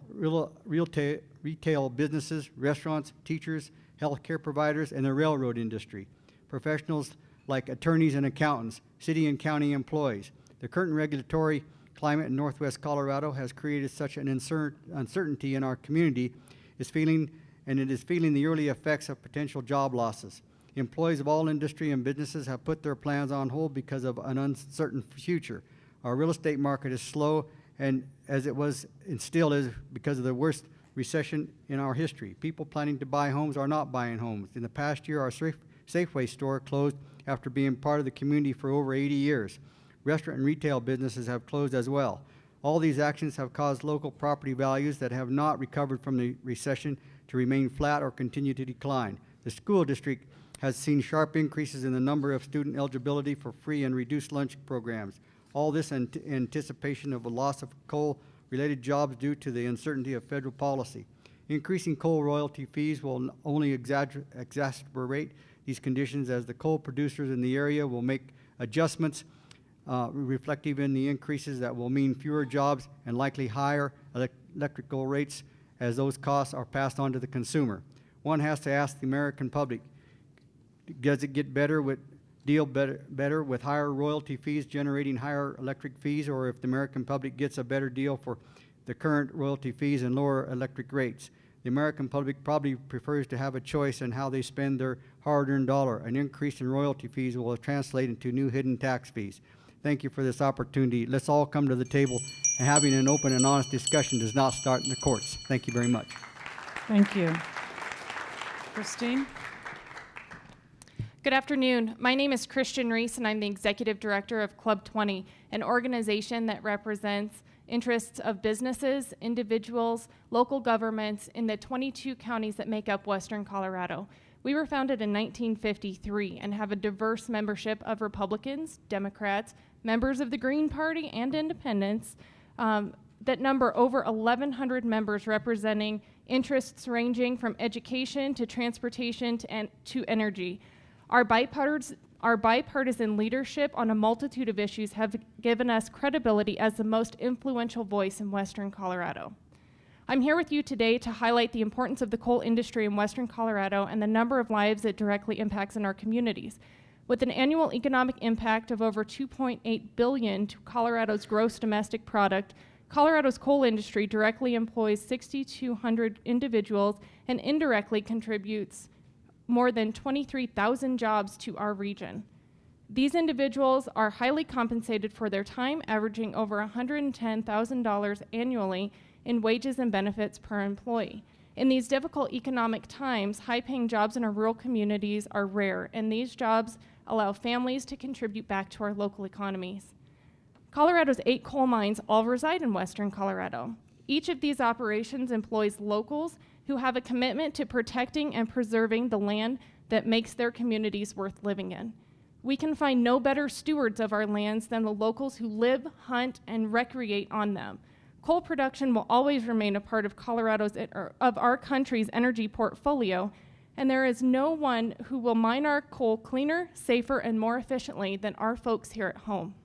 J: businesses, restaurants, teachers, healthcare providers, and the railroad industry. Professionals like attorneys and accountants, city and county employees. The current regulatory climate in Northwest Colorado has created such an uncertainty in our community it is feeling the early effects of potential job losses. Employees of all industry and businesses have put their plans on hold because of an uncertain future. Our real estate market is slow, and as it was and still is because of the worst recession in our history. People planning to buy homes are not buying homes. In the past year, our Safeway store closed after being part of the community for over 80 years. Restaurant and retail businesses have closed as well. All these actions have caused local property values that have not recovered from the recession to remain flat or continue to decline. The school district has seen sharp increases in the number of student eligibility for free and reduced lunch programs. All this in anticipation of a loss of coal-related jobs due to the uncertainty of federal policy. Increasing coal royalty fees will only exacerbate these conditions as the coal producers in the area will make adjustments reflective in the increases that will mean fewer jobs and likely higher electrical rates as those costs are passed on to the consumer. One has to ask the American public, does it get better with higher royalty fees generating higher electric fees, or if the American public gets a better deal for the current royalty fees and lower electric rates? The American public probably prefers to have a choice in how they spend their hard-earned dollar. An increase in royalty fees will translate into new hidden tax fees. Thank you for this opportunity. Let's all come to the table, and having an open and honest discussion does not start in the courts. Thank you very much.
E: Thank you. Christine?
K: Good afternoon. My name is Christian Reese, and I'm the Executive Director of Club 20, an organization that represents interests of businesses, individuals, local governments in the 22 counties that make up Western Colorado. We were founded in 1953 and have a diverse membership of Republicans, Democrats, members of the Green Party, and independents that number over 1,100 members representing interests ranging from education to transportation to energy. Our bipartisan leadership on a multitude of issues have given us credibility as the most influential voice in Western Colorado. I'm here with you today to highlight the importance of the coal industry in Western Colorado and the number of lives it directly impacts in our communities. With an annual economic impact of over $2.8 billion to Colorado's gross domestic product, Colorado's coal industry directly employs 6,200 individuals and indirectly contributes more than 23,000 jobs to our region. These individuals are highly compensated for their time, averaging over $110,000 annually in wages and benefits per employee. In these difficult economic times, high-paying jobs in our rural communities are rare, and these jobs allow families to contribute back to our local economies. Colorado's 8 coal mines all reside in Western Colorado. Each of these operations employs locals who have a commitment to protecting and preserving the land that makes their communities worth living in. We can find no better stewards of our lands than the locals who live, hunt, and recreate on them. Coal production will always remain a part of our country's energy portfolio, and there is no one who will mine our coal cleaner, safer, and more efficiently than our folks here at home.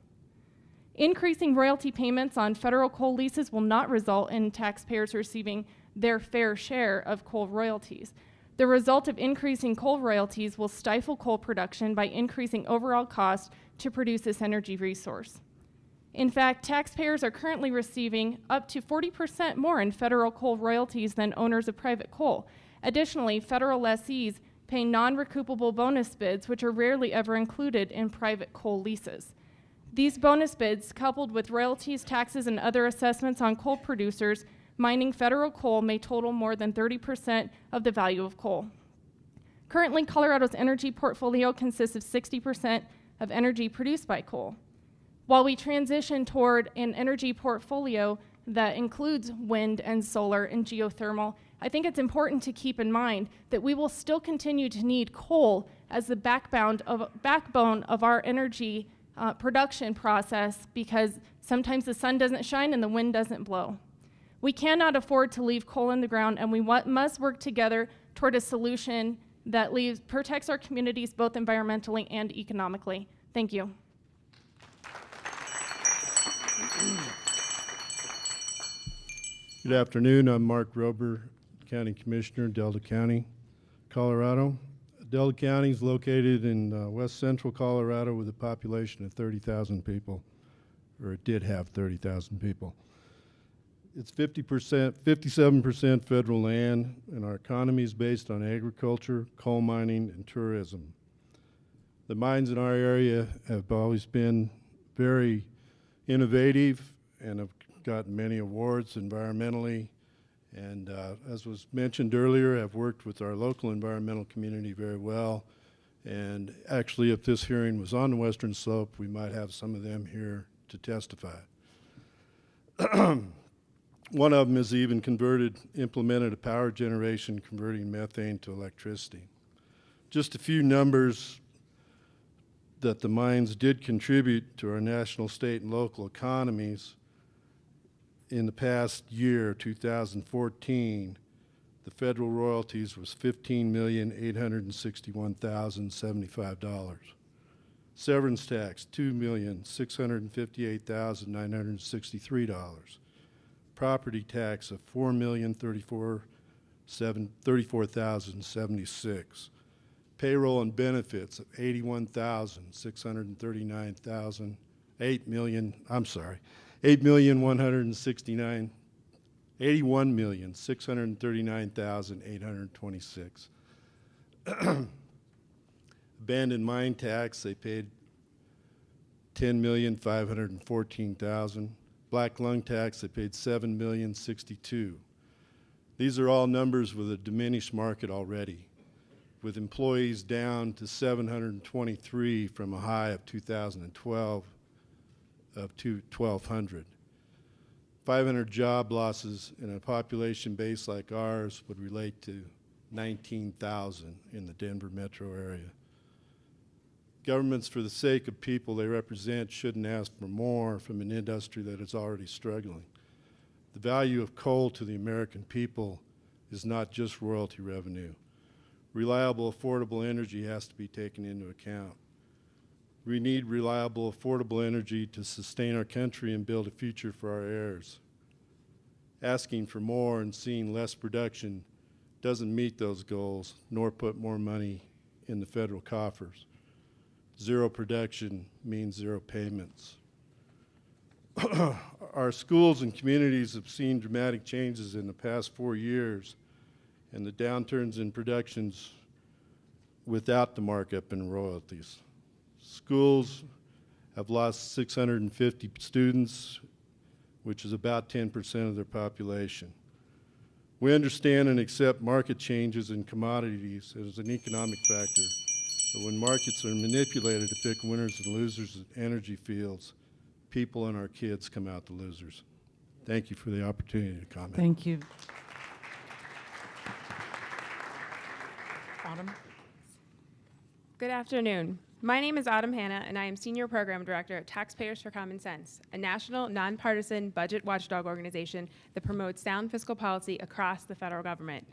K: Increasing royalty payments on federal coal leases will not result in taxpayers receiving their fair share of coal royalties. The result of increasing coal royalties will stifle coal production by increasing overall costs to produce this energy resource. In fact, taxpayers are currently receiving up to 40% more in federal coal royalties than owners of private coal. Additionally, federal lessees pay non-recoupable bonus bids, which are rarely ever included in private coal leases. These bonus bids, coupled with royalties, taxes, and other assessments on coal producers, mining federal coal may total more than 30% of the value of coal. Currently, Colorado's energy portfolio consists of 60% of energy produced by coal. While we transition toward an energy portfolio that includes wind and solar and geothermal, I think it's important to keep in mind that we will still continue to need coal as the backbone of our energy production process, because sometimes the sun doesn't shine and the wind doesn't blow. We cannot afford to leave coal in the ground, and we must work together toward a solution that protects our communities both environmentally and economically. Thank you.
L: Good afternoon. I'm Mark Rober, County Commissioner, Delta County, Colorado. Delta County is located in west central Colorado with a population of 30,000 people, or it did have 30,000 people. It's 57% federal land, and our economy is based on agriculture, coal mining, and tourism. The mines in our area have always been very innovative and have gotten many awards environmentally, and as was mentioned earlier, I've worked with our local environmental community very well, and actually if this hearing was on the Western Slope, we might have some of them here to testify. One of them has even implemented a power generation converting methane to electricity. Just a few numbers that the mines did contribute to our national, state, and local economies. In the past year, 2014, the federal royalties was $15,861,075. Severance tax, $2,658,963. Property tax of $4,034,076. Payroll and benefits of $81,169,826. Abandoned mine tax, they paid $10,514,000. Black lung tax, they paid $7,062,000. These are all numbers with a diminished market already, with employees down to 723 from a high of 2012 of 1,200. 500 job losses in a population base like ours would relate to 19,000 in the Denver metro area. Governments, for the sake of people they represent, shouldn't ask for more from an industry that is already struggling. The value of coal to the American people is not just royalty revenue. Reliable, affordable energy has to be taken into account. We need reliable, affordable energy to sustain our country and build a future for our heirs. Asking for more and seeing less production doesn't meet those goals, nor put more money in the federal coffers. Zero production means zero payments. Our schools and communities have seen dramatic changes in the past 4 years, and the downturns in productions without the markup in royalties. Schools have lost 650 students, which is about 10% of their population. We understand and accept market changes in commodities as an economic factor, but when markets are manipulated to pick winners and losers in energy fields, people and our kids come out the losers. Thank you for the opportunity to comment.
E: Thank you. Autumn?
M: Good afternoon. My name is Autumn Hanna, and I am Senior Program Director at Taxpayers for Common Sense, a national, nonpartisan budget watchdog organization that promotes sound fiscal policy across the federal government.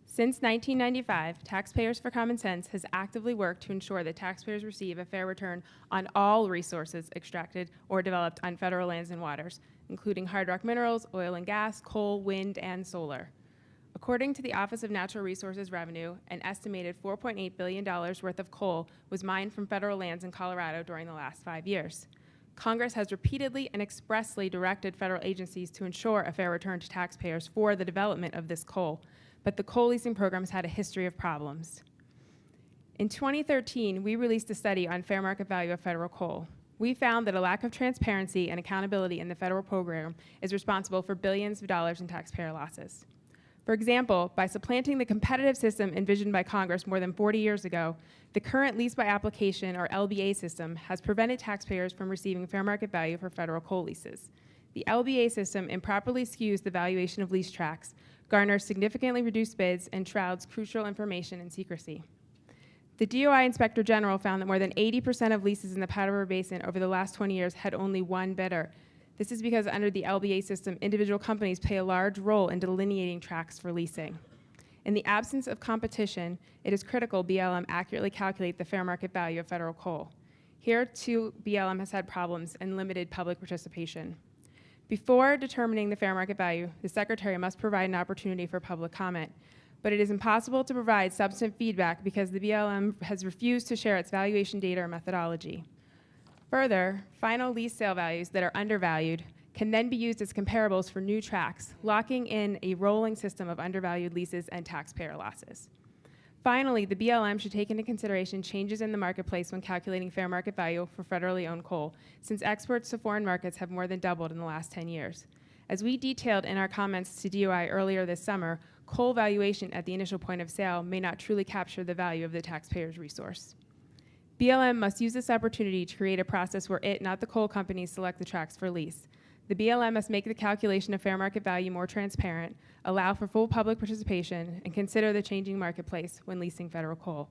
M: Since 1995, Taxpayers for Common Sense has actively worked to ensure that taxpayers receive a fair return on all resources extracted or developed on federal lands and waters, including hard rock minerals, oil and gas, coal, wind, and solar. According to the Office of Natural Resources Revenue, an estimated $4.8 billion worth of coal was mined from federal lands in Colorado during the last 5 years. Congress has repeatedly and expressly directed federal agencies to ensure a fair return to taxpayers for the development of this coal, but the coal leasing program has had a history of problems. In 2013, we released a study on fair market value of federal coal. We found that a lack of transparency and accountability in the federal program is responsible for billions of dollars in taxpayer losses. For example, by supplanting the competitive system envisioned by Congress more than 40 years ago, the current lease by application, or LBA system, has prevented taxpayers from receiving fair market value for federal coal leases. The LBA system improperly skews the valuation of lease tracts, garners significantly reduced bids, and shrouds crucial information in secrecy. The DOI Inspector General found that more than 80% of leases in the Powder River Basin over the last 20 years had only one bidder. This is because under the LBA system, individual companies play a large role in delineating tracts for leasing. In the absence of competition, it is critical BLM accurately calculate the fair market value of federal coal. Here, too, BLM has had problems and limited public participation. Before determining the fair market value, the Secretary must provide an opportunity for public comment, but it is impossible to provide substantive feedback because the BLM has refused to share its valuation data or methodology. Further, final lease sale values that are undervalued can then be used as comparables for new tracts, locking in a rolling system of undervalued leases and taxpayer losses. Finally, the BLM should take into consideration changes in the marketplace when calculating fair market value for federally owned coal, since exports to foreign markets have more than doubled in the last 10 years. As we detailed in our comments to DOI earlier this summer, coal valuation at the initial point of sale may not truly capture the value of the taxpayer's resource. BLM must use this opportunity to create a process where it, not the coal companies, select the tracts for lease. The BLM must make the calculation of fair market value more transparent, allow for full public participation, and consider the changing marketplace when leasing federal coal.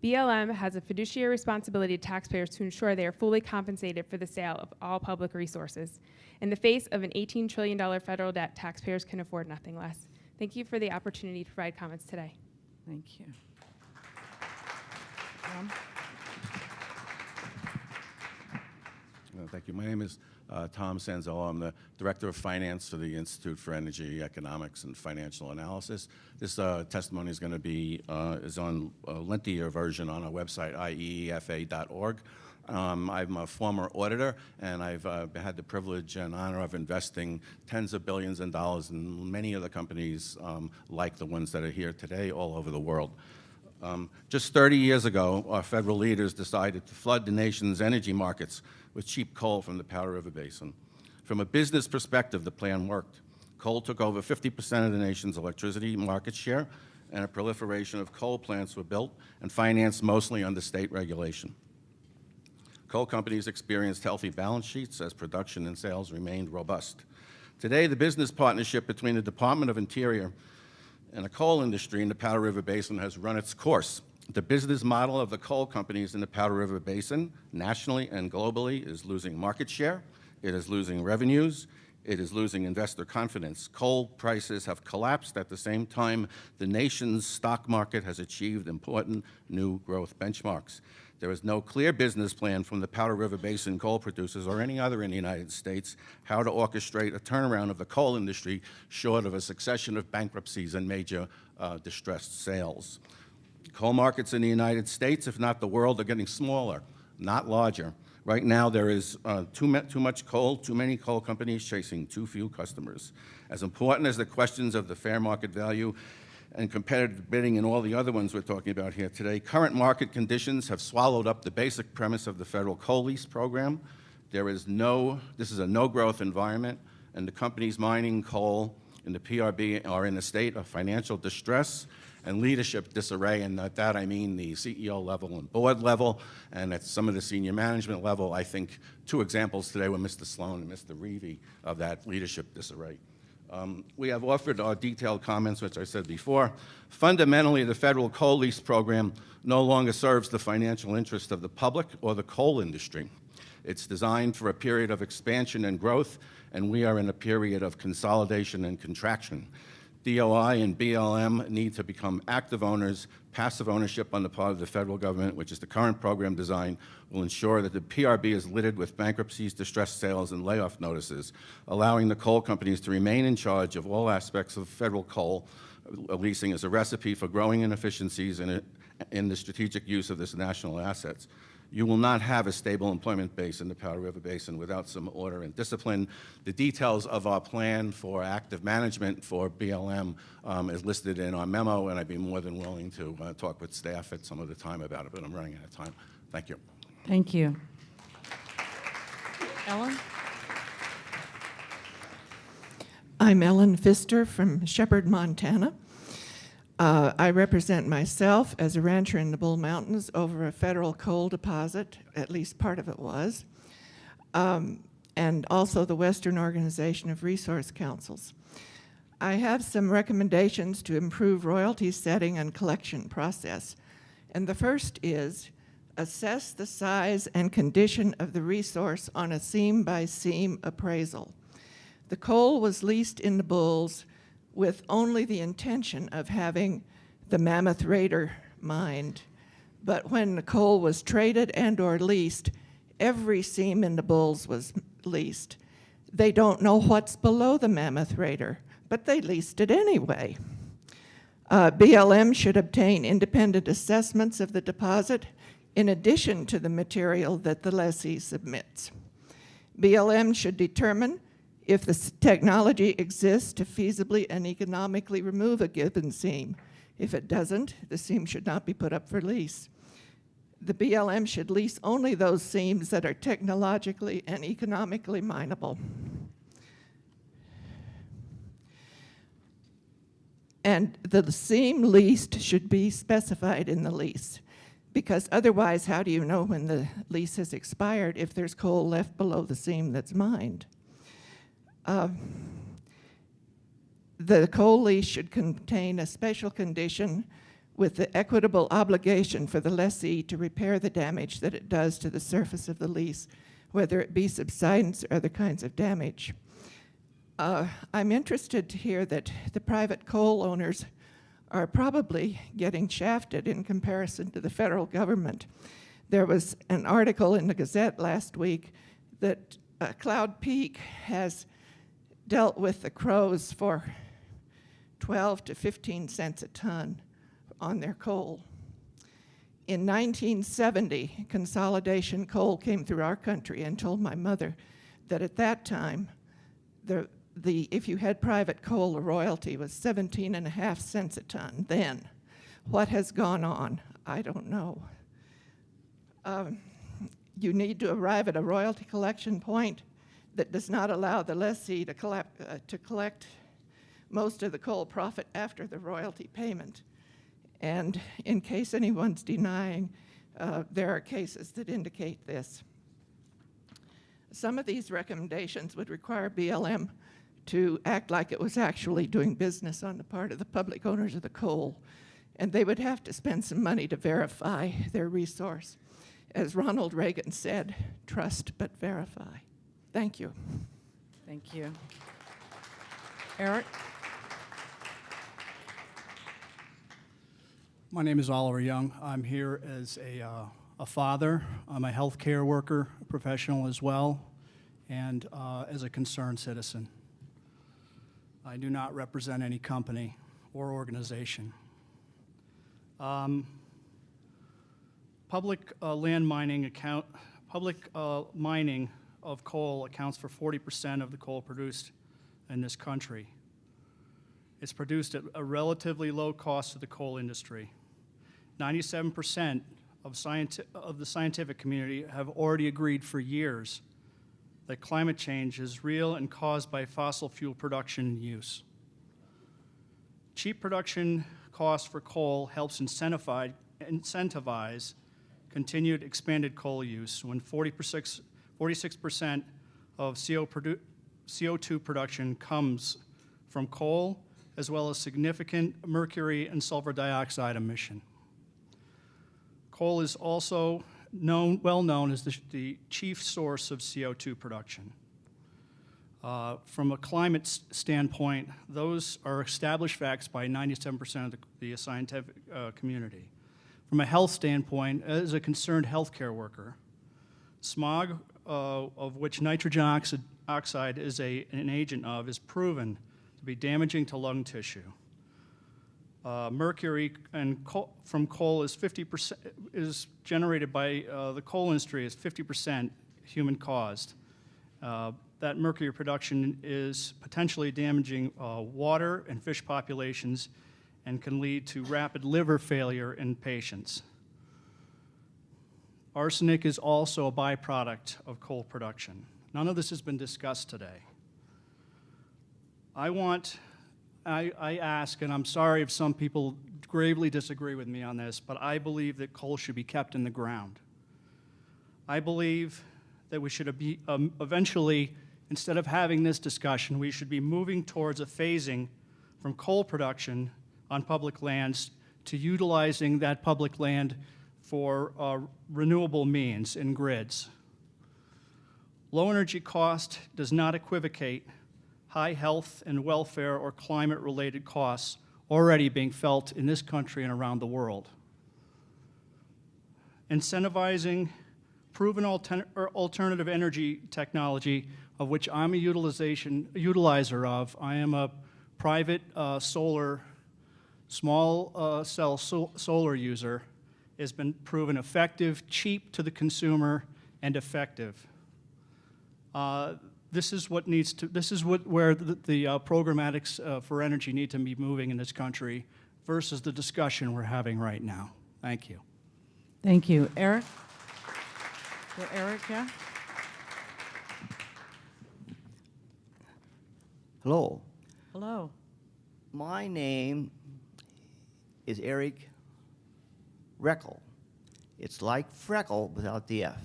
M: BLM has a fiduciary responsibility to taxpayers to ensure they are fully compensated for the sale of all public resources. In the face of an $18 trillion federal debt, taxpayers can afford nothing less. Thank you for the opportunity to provide comments today.
E: Thank you.
N: Thank you. My name is Tom Sanzello. I'm the Director of Finance for the Institute for Energy Economics and Financial Analysis. This testimony is going to be is on a lengthier version on our website, ieefa.org. I'm a former auditor, and I've had the privilege and honor of investing tens of billions of dollars in many of the companies like the ones that are here today all over the world. Just 30 years ago, our federal leaders decided to flood the nation's energy markets with cheap coal from the Powder River Basin. From a business perspective, the plan worked. Coal took over 50% of the nation's electricity market share, and a proliferation of coal plants were built and financed mostly under state regulation. Coal companies experienced healthy balance sheets as production and sales remained robust. Today, the business partnership between the Department of Interior and the coal industry in the Powder River Basin has run its course. The business model of the coal companies in the Powder River Basin, nationally and globally, is losing market share, it is losing revenues, it is losing investor confidence. Coal prices have collapsed at the same time the nation's stock market has achieved important new growth benchmarks. There is no clear business plan from the Powder River Basin coal producers or any other in the United States how to orchestrate a turnaround of the coal industry short of a succession of bankruptcies and major distressed sales. Coal markets in the United States, if not the world, are getting smaller, not larger. Right now, there is too much coal, too many coal companies chasing too few customers. As important as the questions of the fair market value and competitive bidding and all the other ones we're talking about here today, current market conditions have swallowed up the basic premise of the federal coal lease program. This is a no-growth environment, and the companies mining coal in the PRB are in a state of financial distress and leadership disarray, and at that I mean the CEO level and board level, and at some of the senior management level. I think two examples today were Mr. Sloan and Mr. Reevy of that leadership disarray. We have offered our detailed comments, which I said before. Fundamentally, the federal coal lease program no longer serves the financial interest of the public or the coal industry. It's designed for a period of expansion and growth, and we are in a period of consolidation and contraction. DOI and BLM need to become active owners. Passive ownership on the part of the federal government, which is the current program design, will ensure that the PRB is littered with bankruptcies, distressed sales, and layoff notices, allowing the coal companies to remain in charge of all aspects of federal coal leasing as a recipe for growing inefficiencies in the strategic use of this national assets. You will not have a stable employment base in the Powder River Basin without some order and discipline. The details of our plan for active management for BLM is listed in our memo, and I'd be more than willing to talk with staff at some of the time about it, but I'm running out of time. Thank you.
E: Thank you. Ellen?
O: I'm Ellen Pfister from Shepherd, Montana. I represent myself as a rancher in the Bull Mountains over a federal coal deposit, at least part of it was, and also the Western Organization of Resource Councils. I have some recommendations to improve royalty setting and collection process. And the first is assess the size and condition of the resource on a seam-by-seam appraisal. The coal was leased in the Bulls with only the intention of having the Mammoth Raider mined. But when the coal was traded and or leased, every seam in the Bulls was leased. They don't know what's below the Mammoth Raider, but they leased it anyway. BLM should obtain independent assessments of the deposit in addition to the material that the lessee submits. BLM should determine if the technology exists to feasibly and economically remove a given seam. If it doesn't, the seam should not be put up for lease. The BLM should lease only those seams that are technologically and economically mineable. And the seam leased should be specified in the lease, because otherwise, how do you know when the lease has expired if there's coal left below the seam that's mined? The coal lease should contain a special condition with the equitable obligation for the lessee to repair the damage that it does to the surface of the lease, whether it be subsidence or other kinds of damage. I'm interested to hear that the private coal owners are probably getting shafted in comparison to the federal government. There was an article in the Gazette last week that Cloud Peak has dealt with the Crows for 12 to 15 cents a ton on their coal. In 1970, Consolidation Coal came through our country and told my mother that at that time, if you had private coal, the royalty was 17.5 cents a ton then. What has gone on? I don't know. You need to arrive at a royalty collection point that does not allow the lessee to collect most of the coal profit after the royalty payment. And in case anyone's denying, there are cases that indicate this. Some of these recommendations would require BLM to act like it was actually doing business on the part of the public owners of the coal, and they would have to spend some money to verify their resource. As Ronald Reagan said, trust but verify. Thank you.
E: Thank you. Eric?
P: My name is Oliver Young. I'm here as a father. I'm a healthcare worker, a professional as well, and as a concerned citizen. I do not represent any company or organization. Public mining of coal accounts for 40% of the coal produced in this country. It's produced at a relatively low cost to the coal industry. 97% of the scientific community have already agreed for years that climate change is real and caused by fossil fuel production and use. Cheap production cost for coal helps incentivize continued expanded coal use when 46% of CO2 production comes from coal, as well as significant mercury and sulfur dioxide emission. Coal is also well known as the chief source of CO2 production. From a climate standpoint, those are established facts by 97% of the scientific community. From a health standpoint, as a concerned healthcare worker, smog, of which nitrogen oxide is an agent of, is proven to be damaging to lung tissue. Mercury from coal is generated by the coal industry is 50% human caused. That mercury production is potentially damaging water and fish populations and can lead to rapid liver failure in patients. Arsenic is also a byproduct of coal production. None of this has been discussed today. I ask, and I'm sorry if some people gravely disagree with me on this, but I believe that coal should be kept in the ground. I believe that we should be eventually, instead of having this discussion, we should be moving towards a phasing from coal production on public lands to utilizing that public land for renewable means and grids. Low energy cost does not equivocate high health and welfare or climate-related costs already being felt in this country and around the world. Incentivizing proven alternative energy technology, of which I'm a utilizer of. I am a private solar, small cell solar user, has been proven effective, cheap to the consumer, and effective. This is what needs to. This is where the programmatics for energy need to be moving in this country, versus the discussion we're having right now. Thank you.
E: Thank you, Eric. Yeah, Eric, yeah.
Q: Hello.
E: Hello.
Q: My name is Eric Reckel. It's like freckle without the F.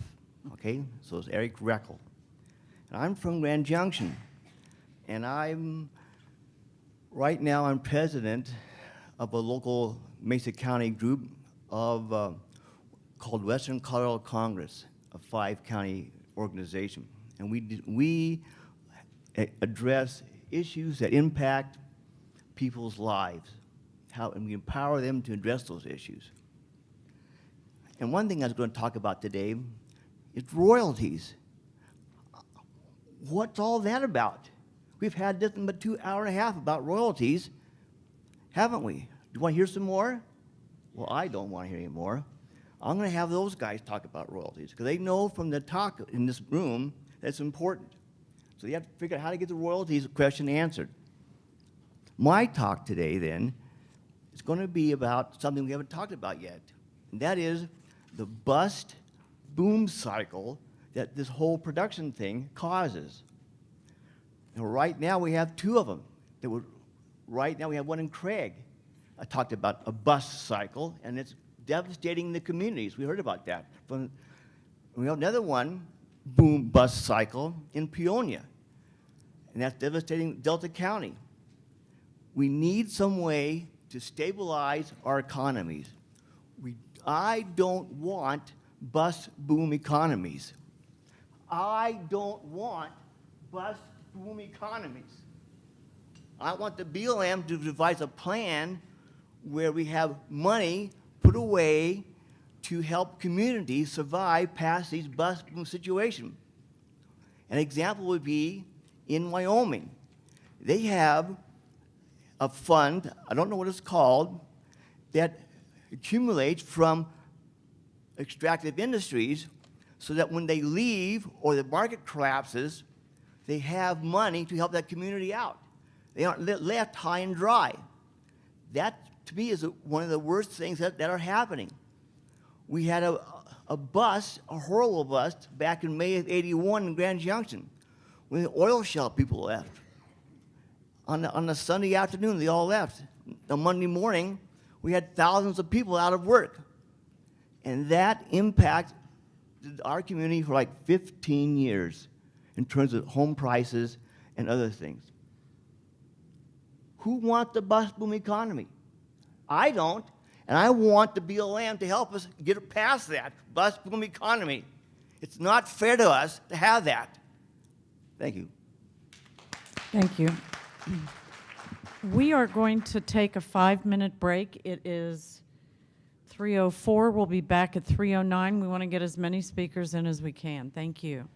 Q: Okay, so it's Eric Reckel. And I'm from Grand Junction, and right now I'm president of a local Mesa County group of called Western Colorado Congress, a 5-county organization. And we address issues that impact people's lives, and we empower them to address those issues. And one thing I was going to talk about today is royalties. What's all that about? We've had nothing but 2 hours and a half about royalties, haven't we? Do you want to hear some more? Well, I don't want to hear any more. I'm going to have those guys talk about royalties, because they know from the talk in this room that it's important. So you have to figure out how to get the royalties question answered. My talk today, then, is going to be about something we haven't talked about yet, and that is the bust-boom cycle that this whole production thing causes. And right now we have 2 of them. Right now we have one in Craig. I talked about a bust cycle, and it's devastating the communities. We heard about that. We have another one, boom-bust cycle, in Peonia, and that's devastating Delta County. We need some way to stabilize our economies. I don't want bust-boom economies. I don't want bust-boom economies. I want the BLM to devise a plan where we have money put away to help communities survive past these bust-boom situations. An example would be in Wyoming. They have a fund, I don't know what it's called, that accumulates from extractive industries so that when they leave or the market collapses, they have money to help that community out. They aren't left high and dry. That, to me, is one of the worst things that are happening. We had a bust, a horrible bust, back in May of '81 in Grand Junction, when the oil shell people left. On a Sunday afternoon, they all left. On Monday morning, we had thousands of people out of work. And that impacted our community for like 15 years in terms of home prices and other things. Who wants the bust-boom economy? I don't, and I want the BLM to help us get past that bust-boom economy. It's not fair to us to have that. Thank you.
E: Thank you. We are going to take a 5-minute break. It is 3:04. We'll be back at 3:09. We want to get as many speakers in as we can. Thank you.